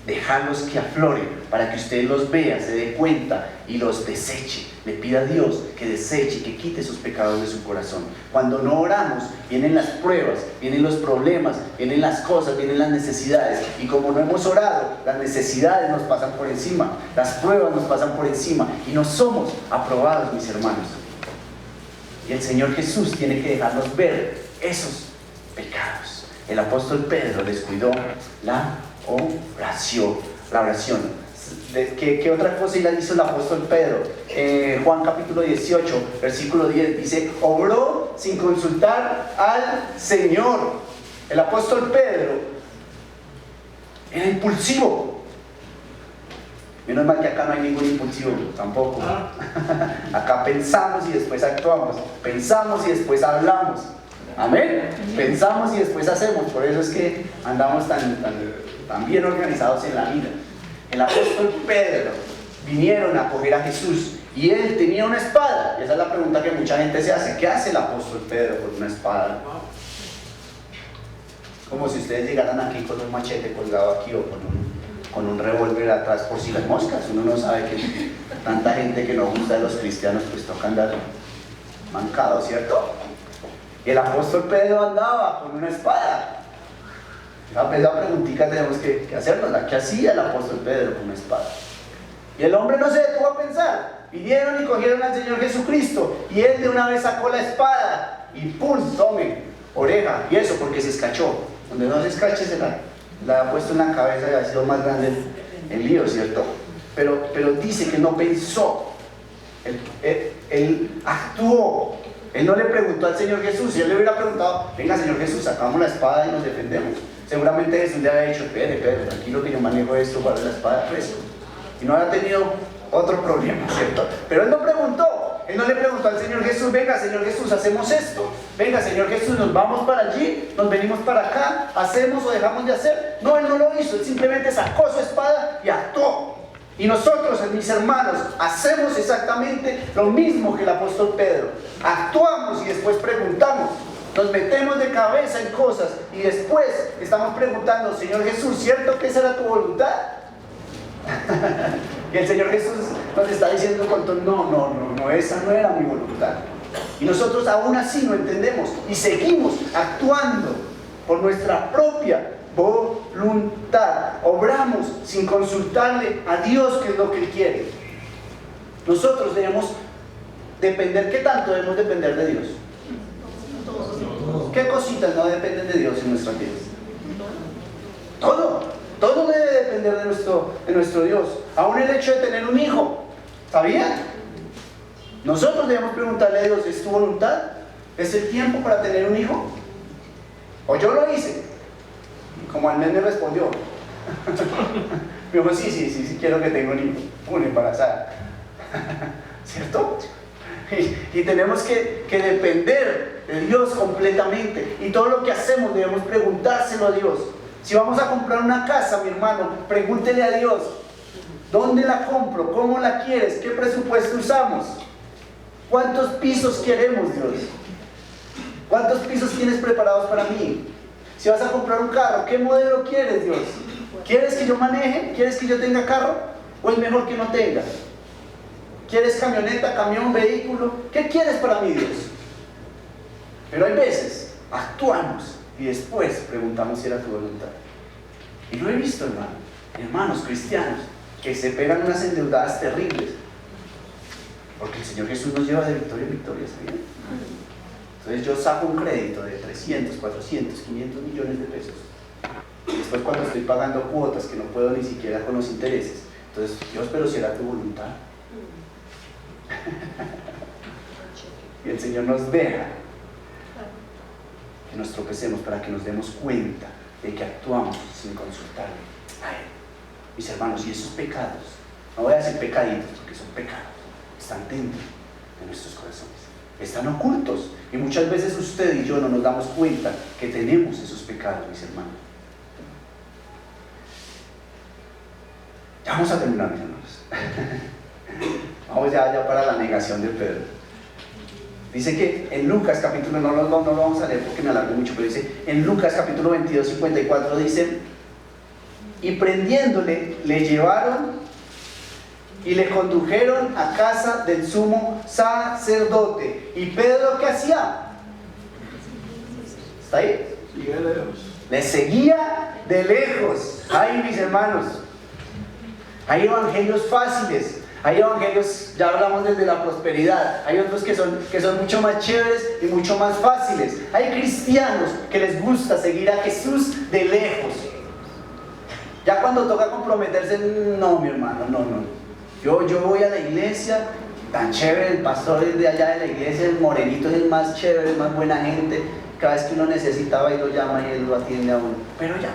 dejarlos que afloren para que usted los vea, se dé cuenta y los deseche. Le pida a Dios que deseche, que quite esos pecados de su corazón. Cuando no oramos, vienen las pruebas, vienen los problemas, vienen las cosas, vienen las necesidades. Y como no hemos orado, las necesidades nos pasan por encima, las pruebas nos pasan por encima y no somos aprobados, mis hermanos. Y el Señor Jesús tiene que dejarnos ver esos pecados. El apóstol Pedro descuidó la oración. ¿Qué otra cosa hizo el apóstol Pedro? Juan capítulo 18, versículo 10 dice: obró sin consultar al Señor. El apóstol Pedro era impulsivo. Menos mal que acá no hay ningún impulsivo, tampoco. Acá pensamos y después actuamos. Pensamos y después hablamos. Amén. Pensamos y después hacemos. Por eso es que andamos tan bien organizados en la vida. El apóstol Pedro vinieron a coger a Jesús y él tenía una espada. Y esa es la pregunta que mucha gente se hace: ¿qué hace el apóstol Pedro con una espada? Como si ustedes llegaran aquí con un machete colgado aquí o con un revólver atrás por si las moscas. Uno no sabe que tanta gente que no gusta de los cristianos pues toca andar mancado, ¿cierto? Y el apóstol Pedro andaba con una espada. Esa preguntita tenemos que hacernos. ¿Qué hacía el apóstol Pedro con una espada? Y el hombre no se detuvo a pensar. Vinieron y cogieron al Señor Jesucristo y él de una vez sacó la espada y ¡pum! Tome, oreja. Y eso porque se escachó. Donde no se escache se la ha puesto en la cabeza y ha sido más grande el lío, ¿cierto? Pero dice que no pensó. Él actuó. Él no le preguntó al Señor Jesús. Si él le hubiera preguntado: venga, Señor Jesús, sacamos la espada y nos defendemos, seguramente Jesús le había dicho: Pedro, tranquilo que yo manejo esto, guarda la espada fresco. Y no había tenido otro problema, ¿cierto? Pero él no preguntó. Él no le preguntó al Señor Jesús: venga, Señor Jesús, hacemos esto. Venga, Señor Jesús, nos vamos para allí, nos venimos para acá, hacemos o dejamos de hacer. No, él no lo hizo. Él simplemente sacó su espada y actuó. Y nosotros, mis hermanos, hacemos exactamente lo mismo que el apóstol Pedro. Actuamos y después preguntamos. Nos metemos de cabeza en cosas y después estamos preguntando: Señor Jesús, ¿cierto que esa era tu voluntad? Y el Señor Jesús nos está diciendo con todo: no, esa no era mi voluntad. Y nosotros aún así no entendemos y seguimos actuando por nuestra propia voluntad. Obramos sin consultarle a Dios qué es lo que Él quiere. Nosotros debemos depender. ¿Qué tanto debemos depender de Dios? ¿Qué cositas no dependen de Dios en nuestras vidas? Todo debe depender de nuestro Dios. Aún el hecho de tener un hijo, ¿sabían? Nosotros debemos preguntarle a Dios: ¿es tu voluntad? ¿Es el tiempo para tener un hijo? ¿O yo lo hice? Como al mes me respondió. Me dijo: sí, quiero que tenga un hijo, una embarazada. ¿Cierto? Y tenemos que depender de Dios completamente. Y todo lo que hacemos debemos preguntárselo a Dios. Si vamos a comprar una casa, mi hermano, pregúntele a Dios: ¿dónde la compro? ¿Cómo la quieres? ¿Qué presupuesto usamos? ¿Cuántos pisos queremos, Dios? ¿Cuántos pisos tienes preparados para mí? Si vas a comprar un carro, ¿qué modelo quieres, Dios? ¿Quieres que yo maneje? ¿Quieres que yo tenga carro? ¿O es mejor que no tenga? ¿Quieres camioneta, camión, vehículo? ¿Qué quieres para mí, Dios? Pero hay veces actuamos y después preguntamos si era tu voluntad. Y lo he visto, hermanos cristianos, que se pegan unas endeudadas terribles, porque el Señor Jesús nos lleva de victoria en victoria, ¿sabían? Entonces yo saco un crédito de 300, 400, 500 millones de pesos. Y después, cuando estoy pagando cuotas que no puedo ni siquiera con los intereses, entonces: Dios, pero si era tu voluntad. Y el Señor nos deja que nos tropecemos para que nos demos cuenta de que actuamos sin consultarle a Él. Mis hermanos, y esos pecados, no voy a decir pecaditos porque son pecados, están dentro de nuestros corazones, están ocultos, y muchas veces usted y yo no nos damos cuenta que tenemos esos pecados, mis hermanos. Ya vamos a terminar, mis hermanos. Vamos ya para la negación de Pedro. Dice que en Lucas capítulo, no lo vamos a leer porque me alargo mucho, pero dice en Lucas capítulo 22, 54, dice: y prendiéndole, le llevaron y le condujeron a casa del sumo sacerdote. ¿Y Pedro qué hacía? ¿Está ahí? Sigue de lejos. Le seguía de lejos. Ay, mis hermanos, hay evangelios fáciles. Hay evangelios, ya hablamos desde la prosperidad, hay otros que son mucho más chéveres y mucho más fáciles. Hay cristianos que les gusta seguir a Jesús de lejos. Ya cuando toca comprometerse, no, mi hermano, no. Yo voy a la iglesia, tan chévere, el pastor es de allá de la iglesia, el morenito es el más chévere, el más buena gente. Cada vez que uno necesitaba, él lo llama y él lo atiende a uno. Pero ya,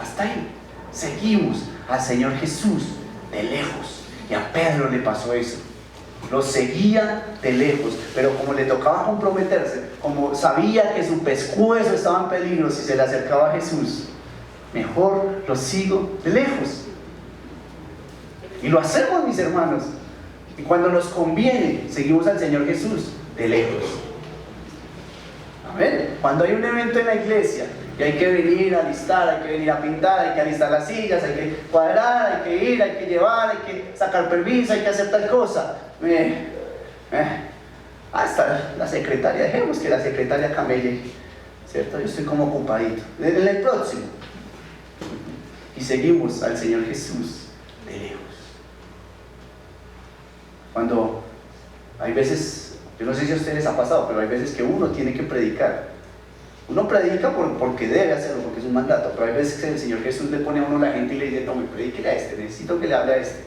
hasta ahí. Seguimos al Señor Jesús de lejos, y a Pedro le pasó eso, lo seguía de lejos, pero como le tocaba comprometerse, como sabía que su pescuezo estaba en peligro si se le acercaba a Jesús, mejor lo sigo de lejos. Y lo hacemos, mis hermanos, y cuando nos conviene seguimos al Señor Jesús de lejos. Amén. Cuando hay un evento en la iglesia y hay que venir a alistar, hay que venir a pintar, hay que alistar las sillas, hay que cuadrar, hay que ir, hay que llevar, hay que sacar permiso, hay que hacer tal cosa. Hasta la secretaria, dejemos que la secretaria camelle, ¿cierto? Yo estoy como ocupadito. En el próximo. Y seguimos al Señor Jesús de lejos. Cuando hay veces, yo no sé si a ustedes les ha pasado, pero hay veces que uno tiene que predicar. Uno predica porque debe hacerlo, porque es un mandato, pero hay veces que el Señor Jesús le pone a uno la gente y le dice: no, me predíquele a este, necesito que le hable a este.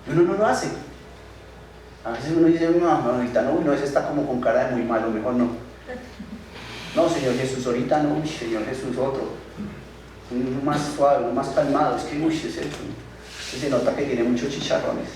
Y uno no lo hace. A veces uno dice: no, ahorita no, ese está como con cara de muy malo, mejor no. No, Señor Jesús, ahorita no, Señor Jesús, otro. Uno más suave, uno más calmado, es que ese se nota que tiene muchos chicharrones.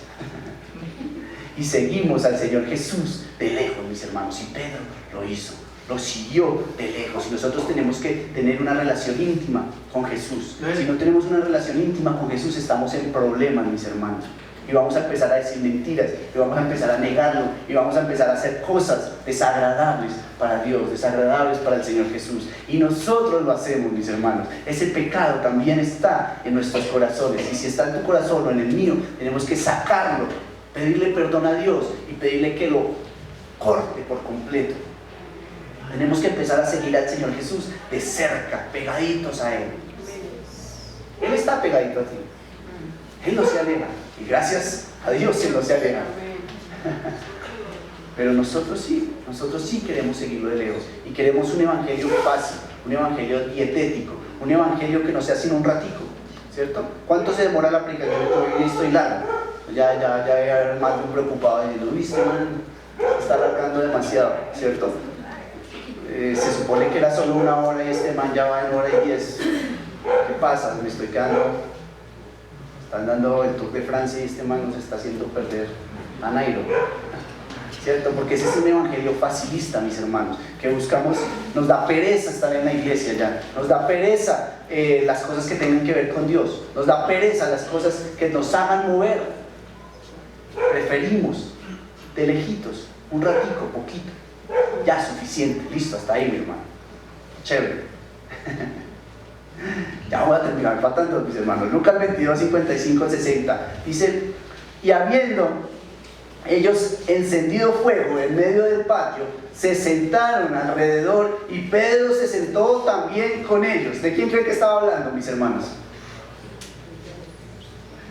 Y seguimos al Señor Jesús de lejos, mis hermanos, y Pedro lo hizo. Lo siguió de lejos, y nosotros tenemos que tener una relación íntima con Jesús. Si no tenemos una relación íntima con Jesús, estamos en problemas, mis hermanos, y vamos a empezar a decir mentiras, y vamos a empezar a negarlo, y vamos a empezar a hacer cosas desagradables para Dios, desagradables para el Señor Jesús, y nosotros lo hacemos, mis hermanos. Ese pecado también está en nuestros corazones, y si está en tu corazón o en el mío, tenemos que sacarlo, pedirle perdón a Dios y pedirle que lo corte por completo. Tenemos que empezar a seguir al Señor Jesús de cerca, pegaditos a Él. Él está pegadito a ti. Él no se aleja. Y gracias a Dios Él no se aleja. Pero nosotros sí queremos seguirlo de lejos. Y queremos un evangelio fácil, un evangelio dietético, un evangelio que no sea sino un ratico, ¿cierto? ¿Cuánto se demora la predicación? Yo estoy largo. Ya hay más de un preocupado diciendo: uy, este man está alargando demasiado, ¿cierto? Se supone que era solo 1 hora y este man ya va en 1:10. ¿Qué pasa? Me estoy quedando. Están dando el Tour de Francia y este man nos está haciendo perder a Nairo, ¿cierto? Porque ese es un evangelio facilista, mis hermanos, que buscamos. Nos da pereza estar en la iglesia ya, nos da pereza las cosas que tengan que ver con Dios, nos da pereza las cosas que nos hagan mover. Preferimos de lejitos, un ratico, poquito. Ya, suficiente, listo, hasta ahí, mi hermano. Chévere. Ya voy a terminar, faltan dos, mis hermanos. Lucas 22, 55, 60. Dice: y habiendo ellos encendido fuego en medio del patio, se sentaron alrededor, y Pedro se sentó también con ellos. ¿De quién creen que estaba hablando, mis hermanos?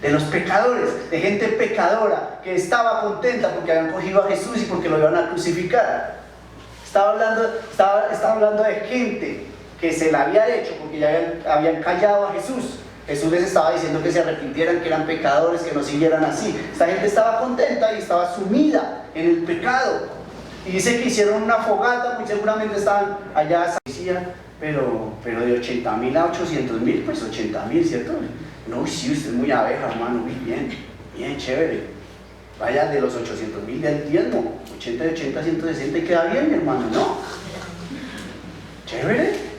De los pecadores, de gente pecadora que estaba contenta porque habían cogido a Jesús y porque lo iban a crucificar. Estaba hablando de gente que se la había hecho porque ya habían callado a Jesús, Jesús les estaba diciendo que se arrepintieran, que eran pecadores, que no siguieran así. Esta gente estaba contenta y estaba sumida en el pecado. Y dice que hicieron una fogata, muy seguramente estaban allá, pero de 80.000 a 800.000, pues 80.000, ¿cierto? No, sí, usted es muy abeja, hermano, muy bien, bien, chévere. Vaya de los 800.000 del diezmo, 80 de 80 a 160 y queda bien, mi hermano, ¿no? Chévere.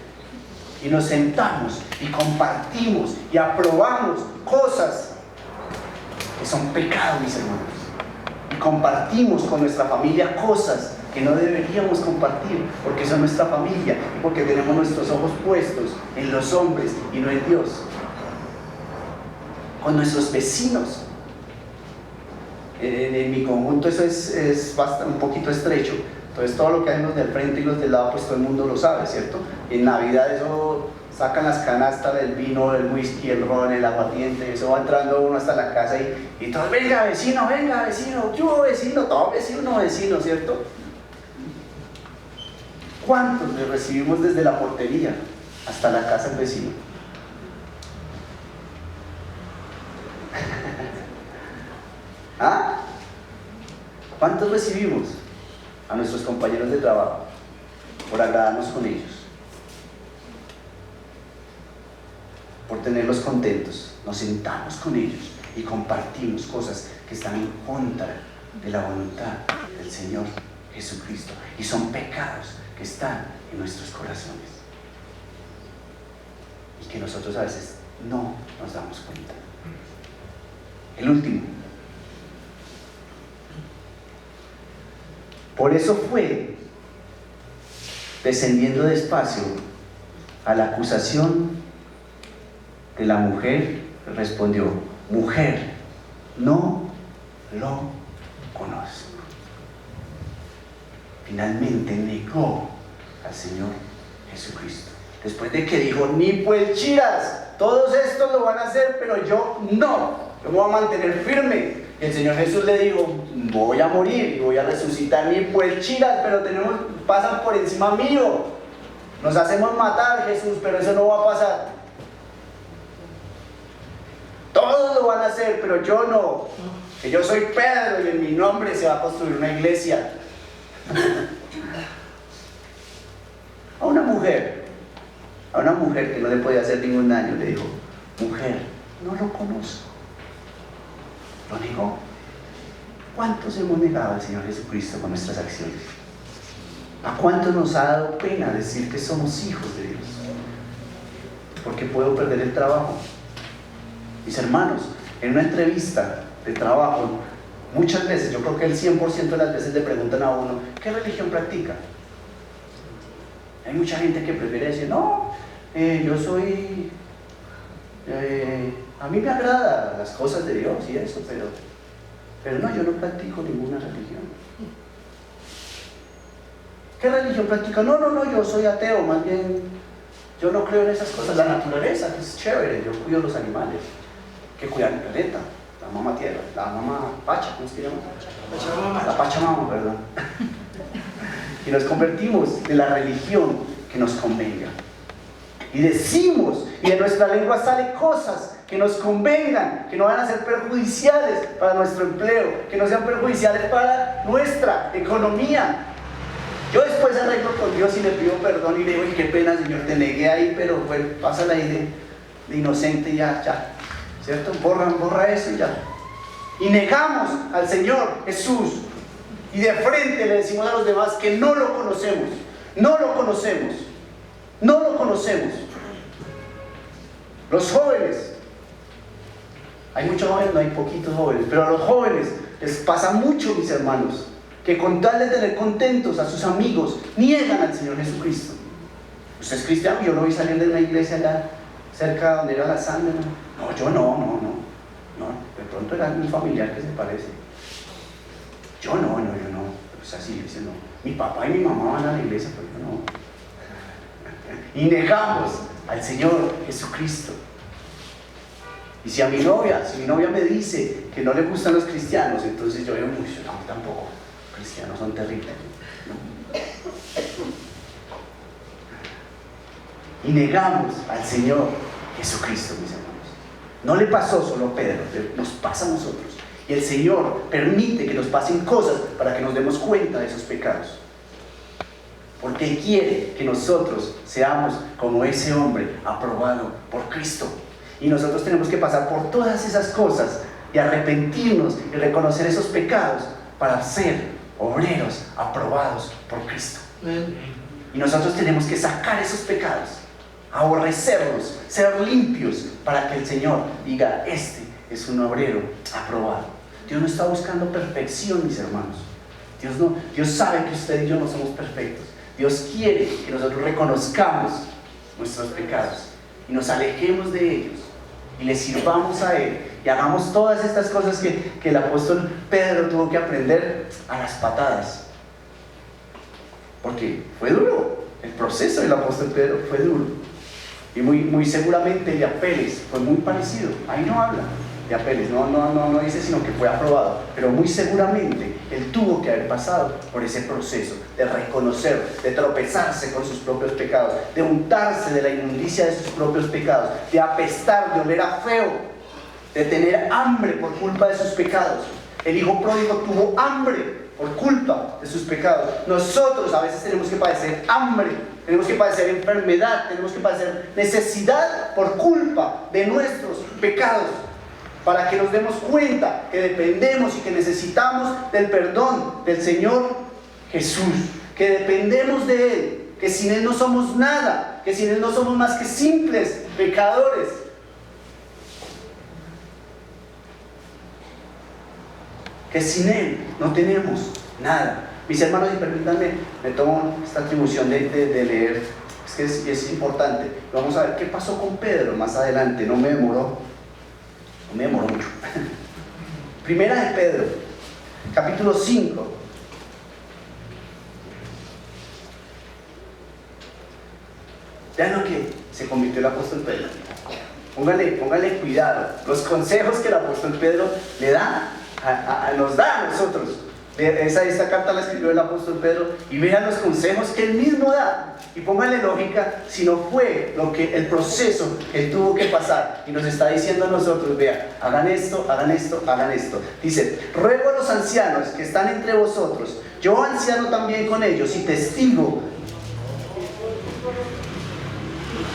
Y nos sentamos y compartimos y aprobamos cosas que son pecados, mis hermanos. Y compartimos con nuestra familia cosas que no deberíamos compartir, porque son nuestra familia, porque tenemos nuestros ojos puestos en los hombres y no en Dios. Con nuestros vecinos. En mi conjunto eso es bastante, un poquito estrecho. Entonces todo lo que hay los del frente y los del lado, pues todo el mundo lo sabe, ¿cierto? En Navidad eso sacan las canastas del vino, el whisky, el ron, el aguardiente, eso va entrando uno hasta la casa y todos, venga vecino, yo vecino, todo vecino, ¿cierto? ¿Cuántos le recibimos desde la portería hasta la casa del vecino? ¿Ah? ¿Cuántos recibimos a nuestros compañeros de trabajo por agradarnos con ellos, por tenerlos contentos? Nos sentamos con ellos y compartimos cosas que están en contra de la voluntad del Señor Jesucristo y son pecados que están en nuestros corazones y que nosotros a veces no nos damos cuenta. El último. Por eso fue, descendiendo despacio a la acusación de la mujer, respondió: mujer, no lo conozco. Finalmente negó al Señor Jesucristo. Después de que dijo: ni pues chiras, todos estos lo van a hacer, pero yo no, yo me voy a mantener firme. El Señor Jesús le dijo: voy a morir y voy a resucitar, ni pues chiras, pero pasan por encima mío, nos hacemos matar, Jesús, pero eso no va a pasar. Todos lo van a hacer, pero yo no, que yo soy Pedro y en mi nombre se va a construir una iglesia. A una mujer que no le podía hacer ningún daño, le dijo: mujer, no lo conozco. Lo negó. ¿Cuántos hemos negado al Señor Jesucristo con nuestras acciones? ¿A cuántos nos ha dado pena decir que somos hijos de Dios? Porque puedo perder el trabajo. Mis hermanos, en una entrevista de trabajo, muchas veces, yo creo que el 100% de las veces le preguntan a uno: ¿qué religión practica? Hay mucha gente que prefiere decir: no, yo soy... a mí me agrada las cosas de Dios y eso, pero no, yo no practico ninguna religión. ¿Qué religión practica? No, yo soy ateo, más bien yo no creo en esas cosas. La naturaleza es chévere, yo cuido los animales, que cuidan el planeta, la mamá tierra, la mamá Pacha, ¿cómo se llama? La Pachamama, perdón. Y nos convertimos en la religión que nos convenga. Y decimos, y de nuestra lengua salen cosas que nos convengan, que no van a ser perjudiciales para nuestro empleo, que no sean perjudiciales para nuestra economía. Yo después arreglo con Dios y le pido perdón y le digo: qué pena, Señor, te negué ahí, pero bueno, pásala ahí de inocente y ya, ¿cierto? Borra eso y ya. Y negamos al Señor Jesús y de frente le decimos a los demás que no lo conocemos. Los jóvenes, hay muchos jóvenes, no hay poquitos jóvenes, pero a los jóvenes les pasa mucho, mis hermanos, que con tal de tener contentos a sus amigos, niegan al Señor Jesucristo. ¿Usted es cristiano? Yo lo vi salir de una iglesia allá cerca donde era la sangre. No, yo no, de pronto era un familiar que se parece. Yo no, pues así, dice, no. Mi papá y mi mamá van a la iglesia, pero yo no. Y negamos al Señor Jesucristo. Y si mi novia me dice que no le gustan los cristianos, entonces yo digo: no, tampoco, cristianos son terribles, ¿no? Y negamos al Señor Jesucristo, mis hermanos. No le pasó solo a Pedro, nos pasa a nosotros. Y el Señor permite que nos pasen cosas para que nos demos cuenta de esos pecados. Porque Él quiere que nosotros seamos como ese hombre aprobado por Cristo. Y nosotros tenemos que pasar por todas esas cosas y arrepentirnos y reconocer esos pecados para ser obreros aprobados por Cristo. Y nosotros tenemos que sacar esos pecados, aborrecerlos, ser limpios para que el Señor diga: este es un obrero aprobado. Dios no está buscando perfección, mis hermanos. Dios sabe que usted y yo no somos perfectos. Dios quiere que nosotros reconozcamos nuestros pecados y nos alejemos de ellos y le sirvamos a Él y hagamos todas estas cosas que el apóstol Pedro tuvo que aprender a las patadas, porque fue duro. El proceso del apóstol Pedro fue duro, y muy seguramente el de Apeles fue muy parecido. Ahí no habla de Apeles, no dice sino que fue aprobado, pero muy seguramente él tuvo que haber pasado por ese proceso de reconocer, de tropezarse con sus propios pecados, de untarse de la inmundicia de sus propios pecados, de apestar, de oler a feo, de tener hambre por culpa de sus pecados. El hijo pródigo tuvo hambre por culpa de sus pecados. Nosotros a veces tenemos que padecer hambre, tenemos que padecer enfermedad, tenemos que padecer necesidad por culpa de nuestros pecados, para que nos demos cuenta que dependemos y que necesitamos del perdón del Señor Jesús, que dependemos de Él, que sin Él no somos nada, que sin Él no somos más que simples pecadores. Que sin Él no tenemos nada. Mis hermanos, y permítanme, me tomo esta atribución de leer, es que es importante. Vamos a ver qué pasó con Pedro más adelante. No me demoró mucho. Primera de Pedro, capítulo 5. Vean lo que se convirtió el apóstol Pedro. Póngale cuidado. Los consejos que el apóstol Pedro le da, nos da a nosotros. Esta carta la escribió el apóstol Pedro, y vean los consejos que él mismo da. Y pónganle lógica si no fue el proceso que él tuvo que pasar, y nos está diciendo a nosotros: vean, hagan esto, hagan esto, hagan esto. Dice: ruego a los ancianos que están entre vosotros, yo anciano también con ellos y testigo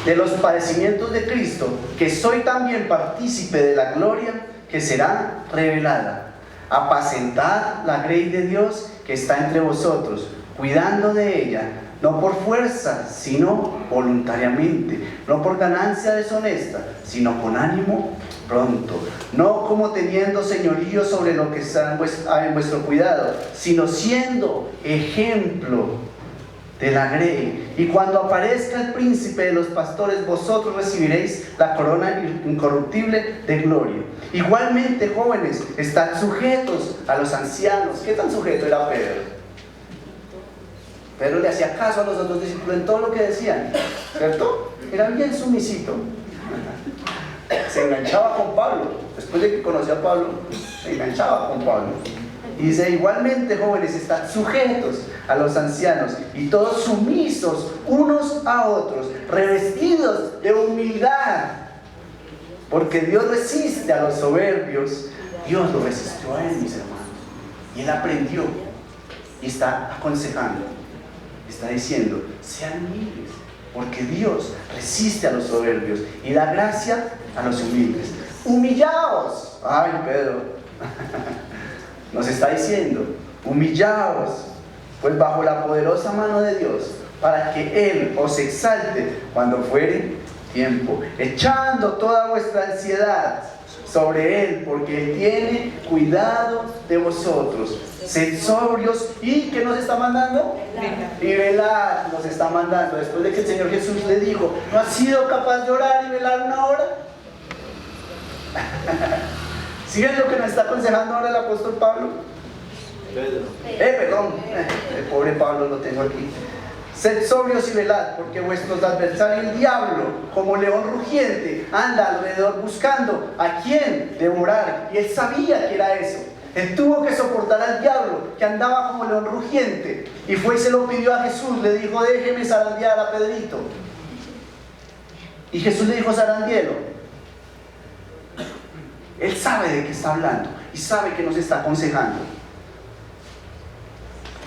de los padecimientos de Cristo, que soy también partícipe de la gloria que será revelada. Apacentad la grey de Dios que está entre vosotros, cuidando de ella, no por fuerza, sino voluntariamente, no por ganancia deshonesta, sino con ánimo pronto, no como teniendo señorío sobre lo que está en vuestro cuidado, sino siendo ejemplo de la grey. Y cuando aparezca el príncipe de los pastores, vosotros recibiréis la corona incorruptible de gloria. Igualmente, jóvenes, estad sujetos a los ancianos. ¿Qué tan sujeto era Pedro? Pedro le hacía caso a los otros discípulos en todo lo que decían, ¿cierto? Era bien sumisito. Se enganchaba con Pablo. Después de que conoció a Pablo, se enganchaba con Pablo. Y dice: igualmente, jóvenes, están sujetos a los ancianos, y todos sumisos unos a otros, revestidos de humildad, porque Dios resiste a los soberbios. Dios lo resistió a él, mis hermanos, y él aprendió y está aconsejando, está diciendo: sean humildes, porque Dios resiste a los soberbios y da gracia a los humildes. Humillaos. Ay, Pedro nos está diciendo: humillaos pues bajo la poderosa mano de Dios, para que Él os exalte cuando fuere tiempo, echando toda vuestra ansiedad sobre Él, porque Él tiene cuidado de vosotros. Sed sobrios y ¿qué nos está mandando? Y velar nos está mandando. Después de que el Señor Jesús le dijo: ¿no has sido capaz de orar y velar una hora? ¿Siguen lo que nos está aconsejando ahora el apóstol Pablo? Perdón, el pobre Pablo lo tengo aquí. Sed sobrios y velad, porque vuestros adversarios, el diablo, como león rugiente, anda alrededor buscando a quien devorar. Y él sabía que era eso. Él tuvo que soportar al diablo, que andaba como león rugiente, y fue y se lo pidió a Jesús. Le dijo: déjeme zarandear a Pedrito. Y Jesús le dijo: zarandielo. Él sabe de qué está hablando y sabe que nos está aconsejando.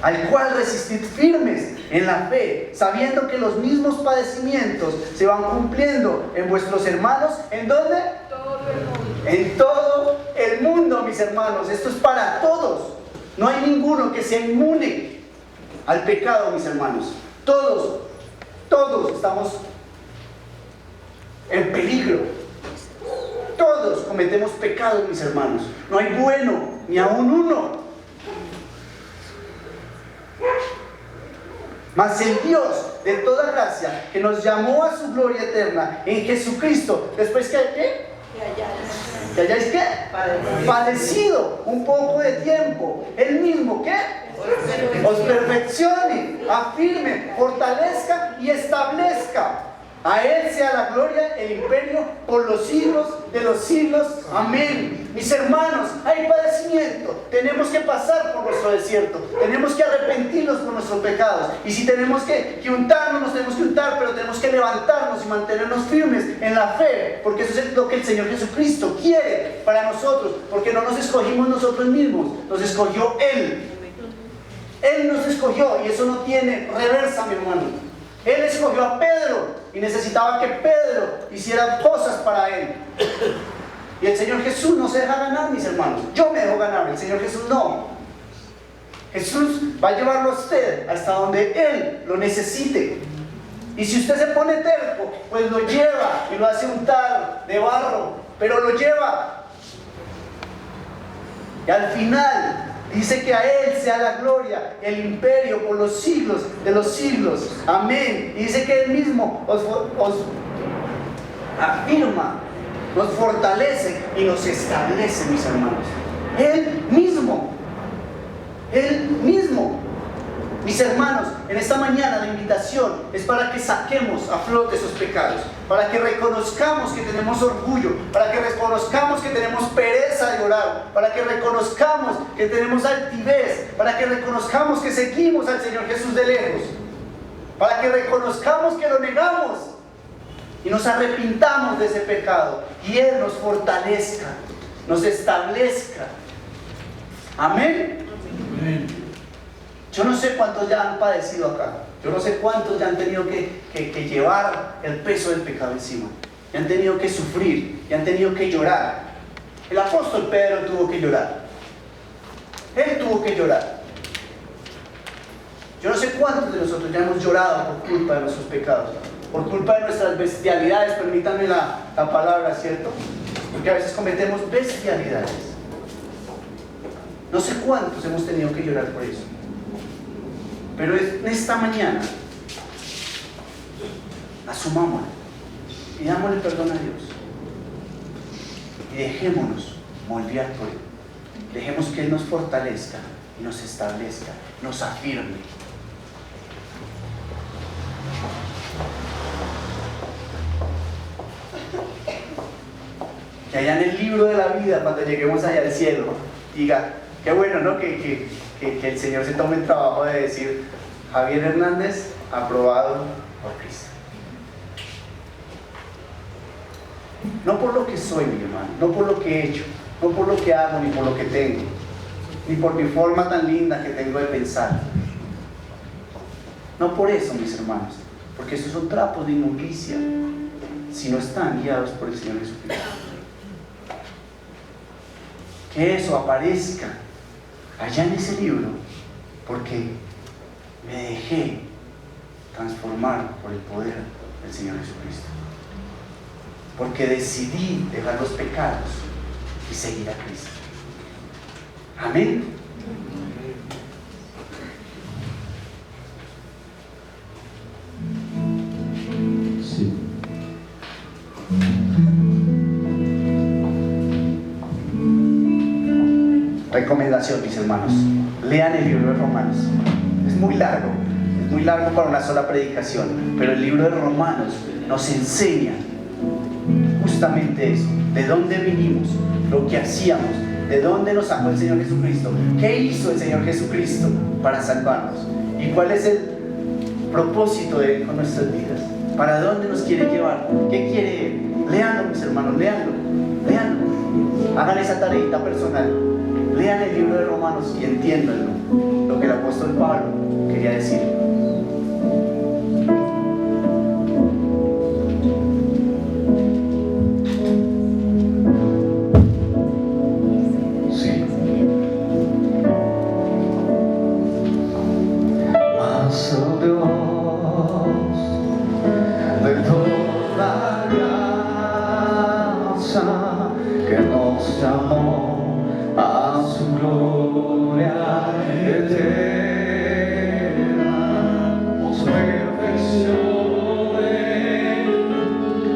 Al cual resistid firmes en la fe, sabiendo que los mismos padecimientos se van cumpliendo en vuestros hermanos. ¿En dónde? Todo el mundo. En todo el mundo, mis hermanos. Esto es para todos. No hay ninguno que sea inmune al pecado, mis hermanos. Todos estamos en peligro. Todos cometemos pecados, mis hermanos. No hay bueno, ni aún uno. Mas el Dios de toda gracia, que nos llamó a su gloria eterna en Jesucristo, después que hayáis ¿qué? Padecido un poco de tiempo, Él mismo ¿qué? Os perfeccione, afirme, fortalezca y establezca. A Él sea la gloria, el imperio, por los siglos de los siglos. Amén. Mis hermanos, hay padecimiento. Tenemos que pasar por nuestro desierto. Tenemos que arrepentirnos por nuestros pecados. Y si tenemos que untarnos, nos tenemos que untar, pero tenemos que levantarnos y mantenernos firmes en la fe. Porque eso es lo que el Señor Jesucristo quiere para nosotros. Porque no nos escogimos nosotros mismos, nos escogió Él. Él nos escogió y eso no tiene reversa, mi hermano. Él escogió a Pedro y necesitaba que Pedro hiciera cosas para Él. Y el Señor Jesús no se deja ganar, mis hermanos. Yo me dejo ganar, el Señor Jesús no. Jesús va a llevarlo a usted hasta donde Él lo necesite. Y si usted se pone terco, pues lo lleva y lo hace untar de barro, pero lo lleva. Y al final dice que a Él sea la gloria, el imperio por los siglos de los siglos. Amén. Y dice que Él mismo os afirma, nos fortalece y nos establece, mis hermanos. Él mismo. Mis hermanos, en esta mañana la invitación es para que saquemos a flote esos pecados, para que reconozcamos que tenemos orgullo, para que reconozcamos que tenemos pereza de orar, para que reconozcamos que tenemos altivez, para que reconozcamos que seguimos al Señor Jesús de lejos, para que reconozcamos que lo negamos y nos arrepintamos de ese pecado y Él nos fortalezca, nos establezca. Amén. Amén. Yo no sé cuántos ya han padecido acá. Yo no sé cuántos ya han tenido que llevar el peso del pecado encima. Ya han tenido que sufrir, ya han tenido que llorar. El apóstol Pedro tuvo que llorar. Él tuvo que llorar. Yo no sé cuántos de nosotros ya hemos llorado por culpa de nuestros pecados, por culpa de nuestras bestialidades, permítanme la palabra, ¿cierto? Porque a veces cometemos bestialidades. No sé cuántos hemos tenido que llorar por eso. Pero en esta mañana, asumámoslo, pidámosle perdón a Dios y dejémonos moldear por Él. Dejemos que Él nos fortalezca y nos establezca, nos afirme. Que allá en el libro de la vida, cuando lleguemos allá al cielo, diga, qué bueno, ¿no? Que el Señor se tome el trabajo de decir, Javier Hernández, aprobado por Cristo. No por lo que soy, mi hermano, no por lo que he hecho, no por lo que hago, ni por lo que tengo, ni por mi forma tan linda que tengo de pensar. No por eso, mis hermanos, porque esos son trapos de inmundicia, si no están guiados por el Señor Jesucristo. Que eso aparezca allá en ese libro, porque me dejé transformar por el poder del Señor Jesucristo, porque decidí dejar los pecados y seguir a Cristo. Amén. Sí. Recomendación, mis hermanos, lean el libro de Romanos. Es muy largo para una sola predicación, pero el libro de Romanos nos enseña justamente eso, de dónde vinimos, lo que hacíamos, de dónde nos sacó el Señor Jesucristo, qué hizo el Señor Jesucristo para salvarnos y cuál es el propósito de Él con nuestras vidas, para dónde nos quiere llevar, qué quiere Él. Léanlo, mis hermanos, léanlo. Hagan esa tareita personal. Lean el libro de Romanos y entiendan lo que el apóstol Pablo quería decir. Sí. Mas oh Dios de toda gracia que nos llamó a su gloria eterna, nos perfeccione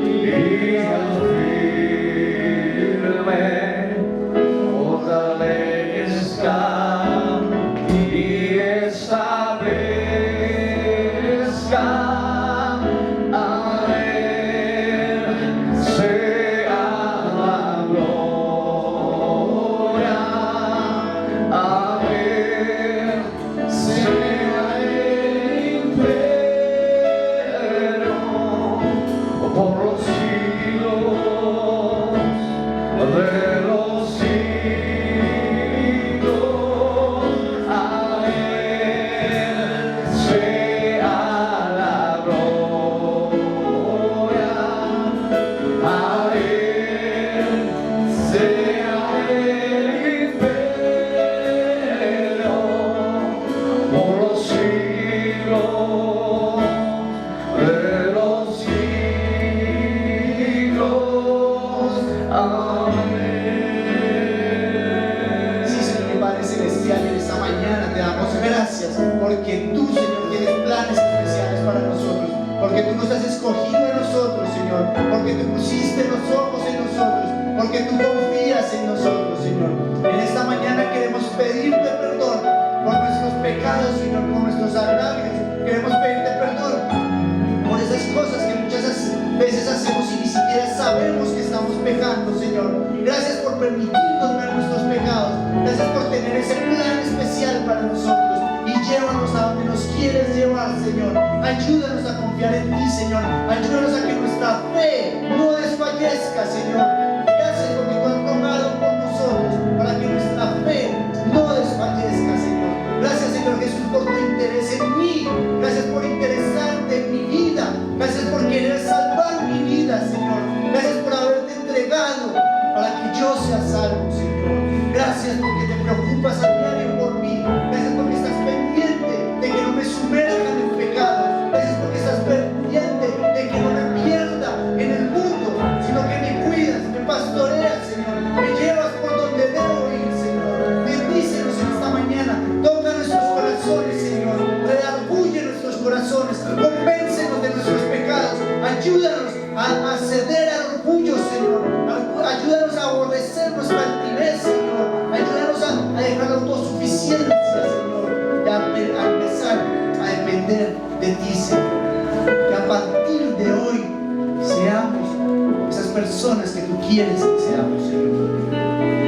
y afirme, fortalezca y establezca. Porque tú, Señor, tienes planes especiales para nosotros, porque tú nos has escogido a nosotros, Señor, porque tú pusiste los ojos en nosotros, porque tú confías en nosotros, Señor. En esta mañana queremos pedirte perdón por nuestros pecados, Señor, por nuestros agravios. Queremos pedirte perdón por esas cosas que muchas veces hacemos y ni siquiera sabemos que estamos pecando, Señor. Gracias por permitirnos ver nuestros pecados. Gracias por tener ese plan especial para nosotros. Y llévanos a donde nos quieres llevar, Señor. Ayúdanos a confiar en ti, Señor. Ayúdanos a que nuestra fe no desfallezca, Señor. Gracias porque tú has rogado por nosotros para que nuestra fe no desfallezca, Señor. Gracias, Señor Jesús, por tu interés en mí. Gracias por interesarte en mi vida. Gracias por querer salvar mi vida, Señor. Gracias por haberte entregado para que yo sea salvo, Señor. Gracias porque te preocupas a diario por mí. Gracias porque estás pendiente de que no me sumerjan en pecado. Gracias porque estás pendiente de que no me pierda en el mundo, sino que me cuidas, me pastoreas, Señor. Me llevas por donde debo ir, Señor. Bendícenos en esta mañana. Toca nuestros corazones, Señor. Redarguye nuestros corazones. Convéncenos de nuestros pecados. Ayúdanos a ceder al orgullo, Señor. Ayúdanos a aborrecer nuestra altivez, Señor. Ayúdanos a dejar la autosuficiencia, Señor. Y a empezar a depender de ti, Señor. Que a partir de hoy seamos esas personas que tú quieres que seamos, Señor.